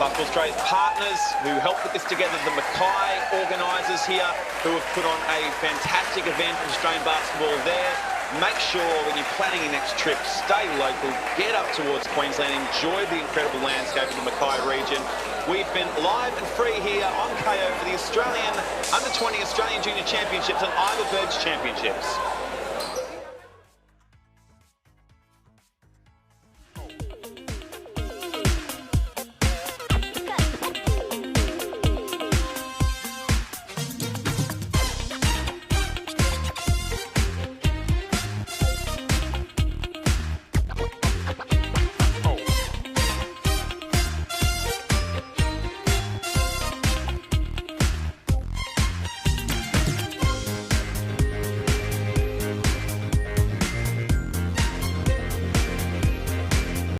Basketball Australia's partners who helped put this together, the Mackay organisers here who have put on a fantastic event for Australian basketball there. Make sure when you're planning your next trip, stay local, get up towards Queensland, enjoy the incredible landscape of the Mackay region. We've been live and free here on KO for the Australian Under-20 Australian Junior Championships and Ivor Birds Championships.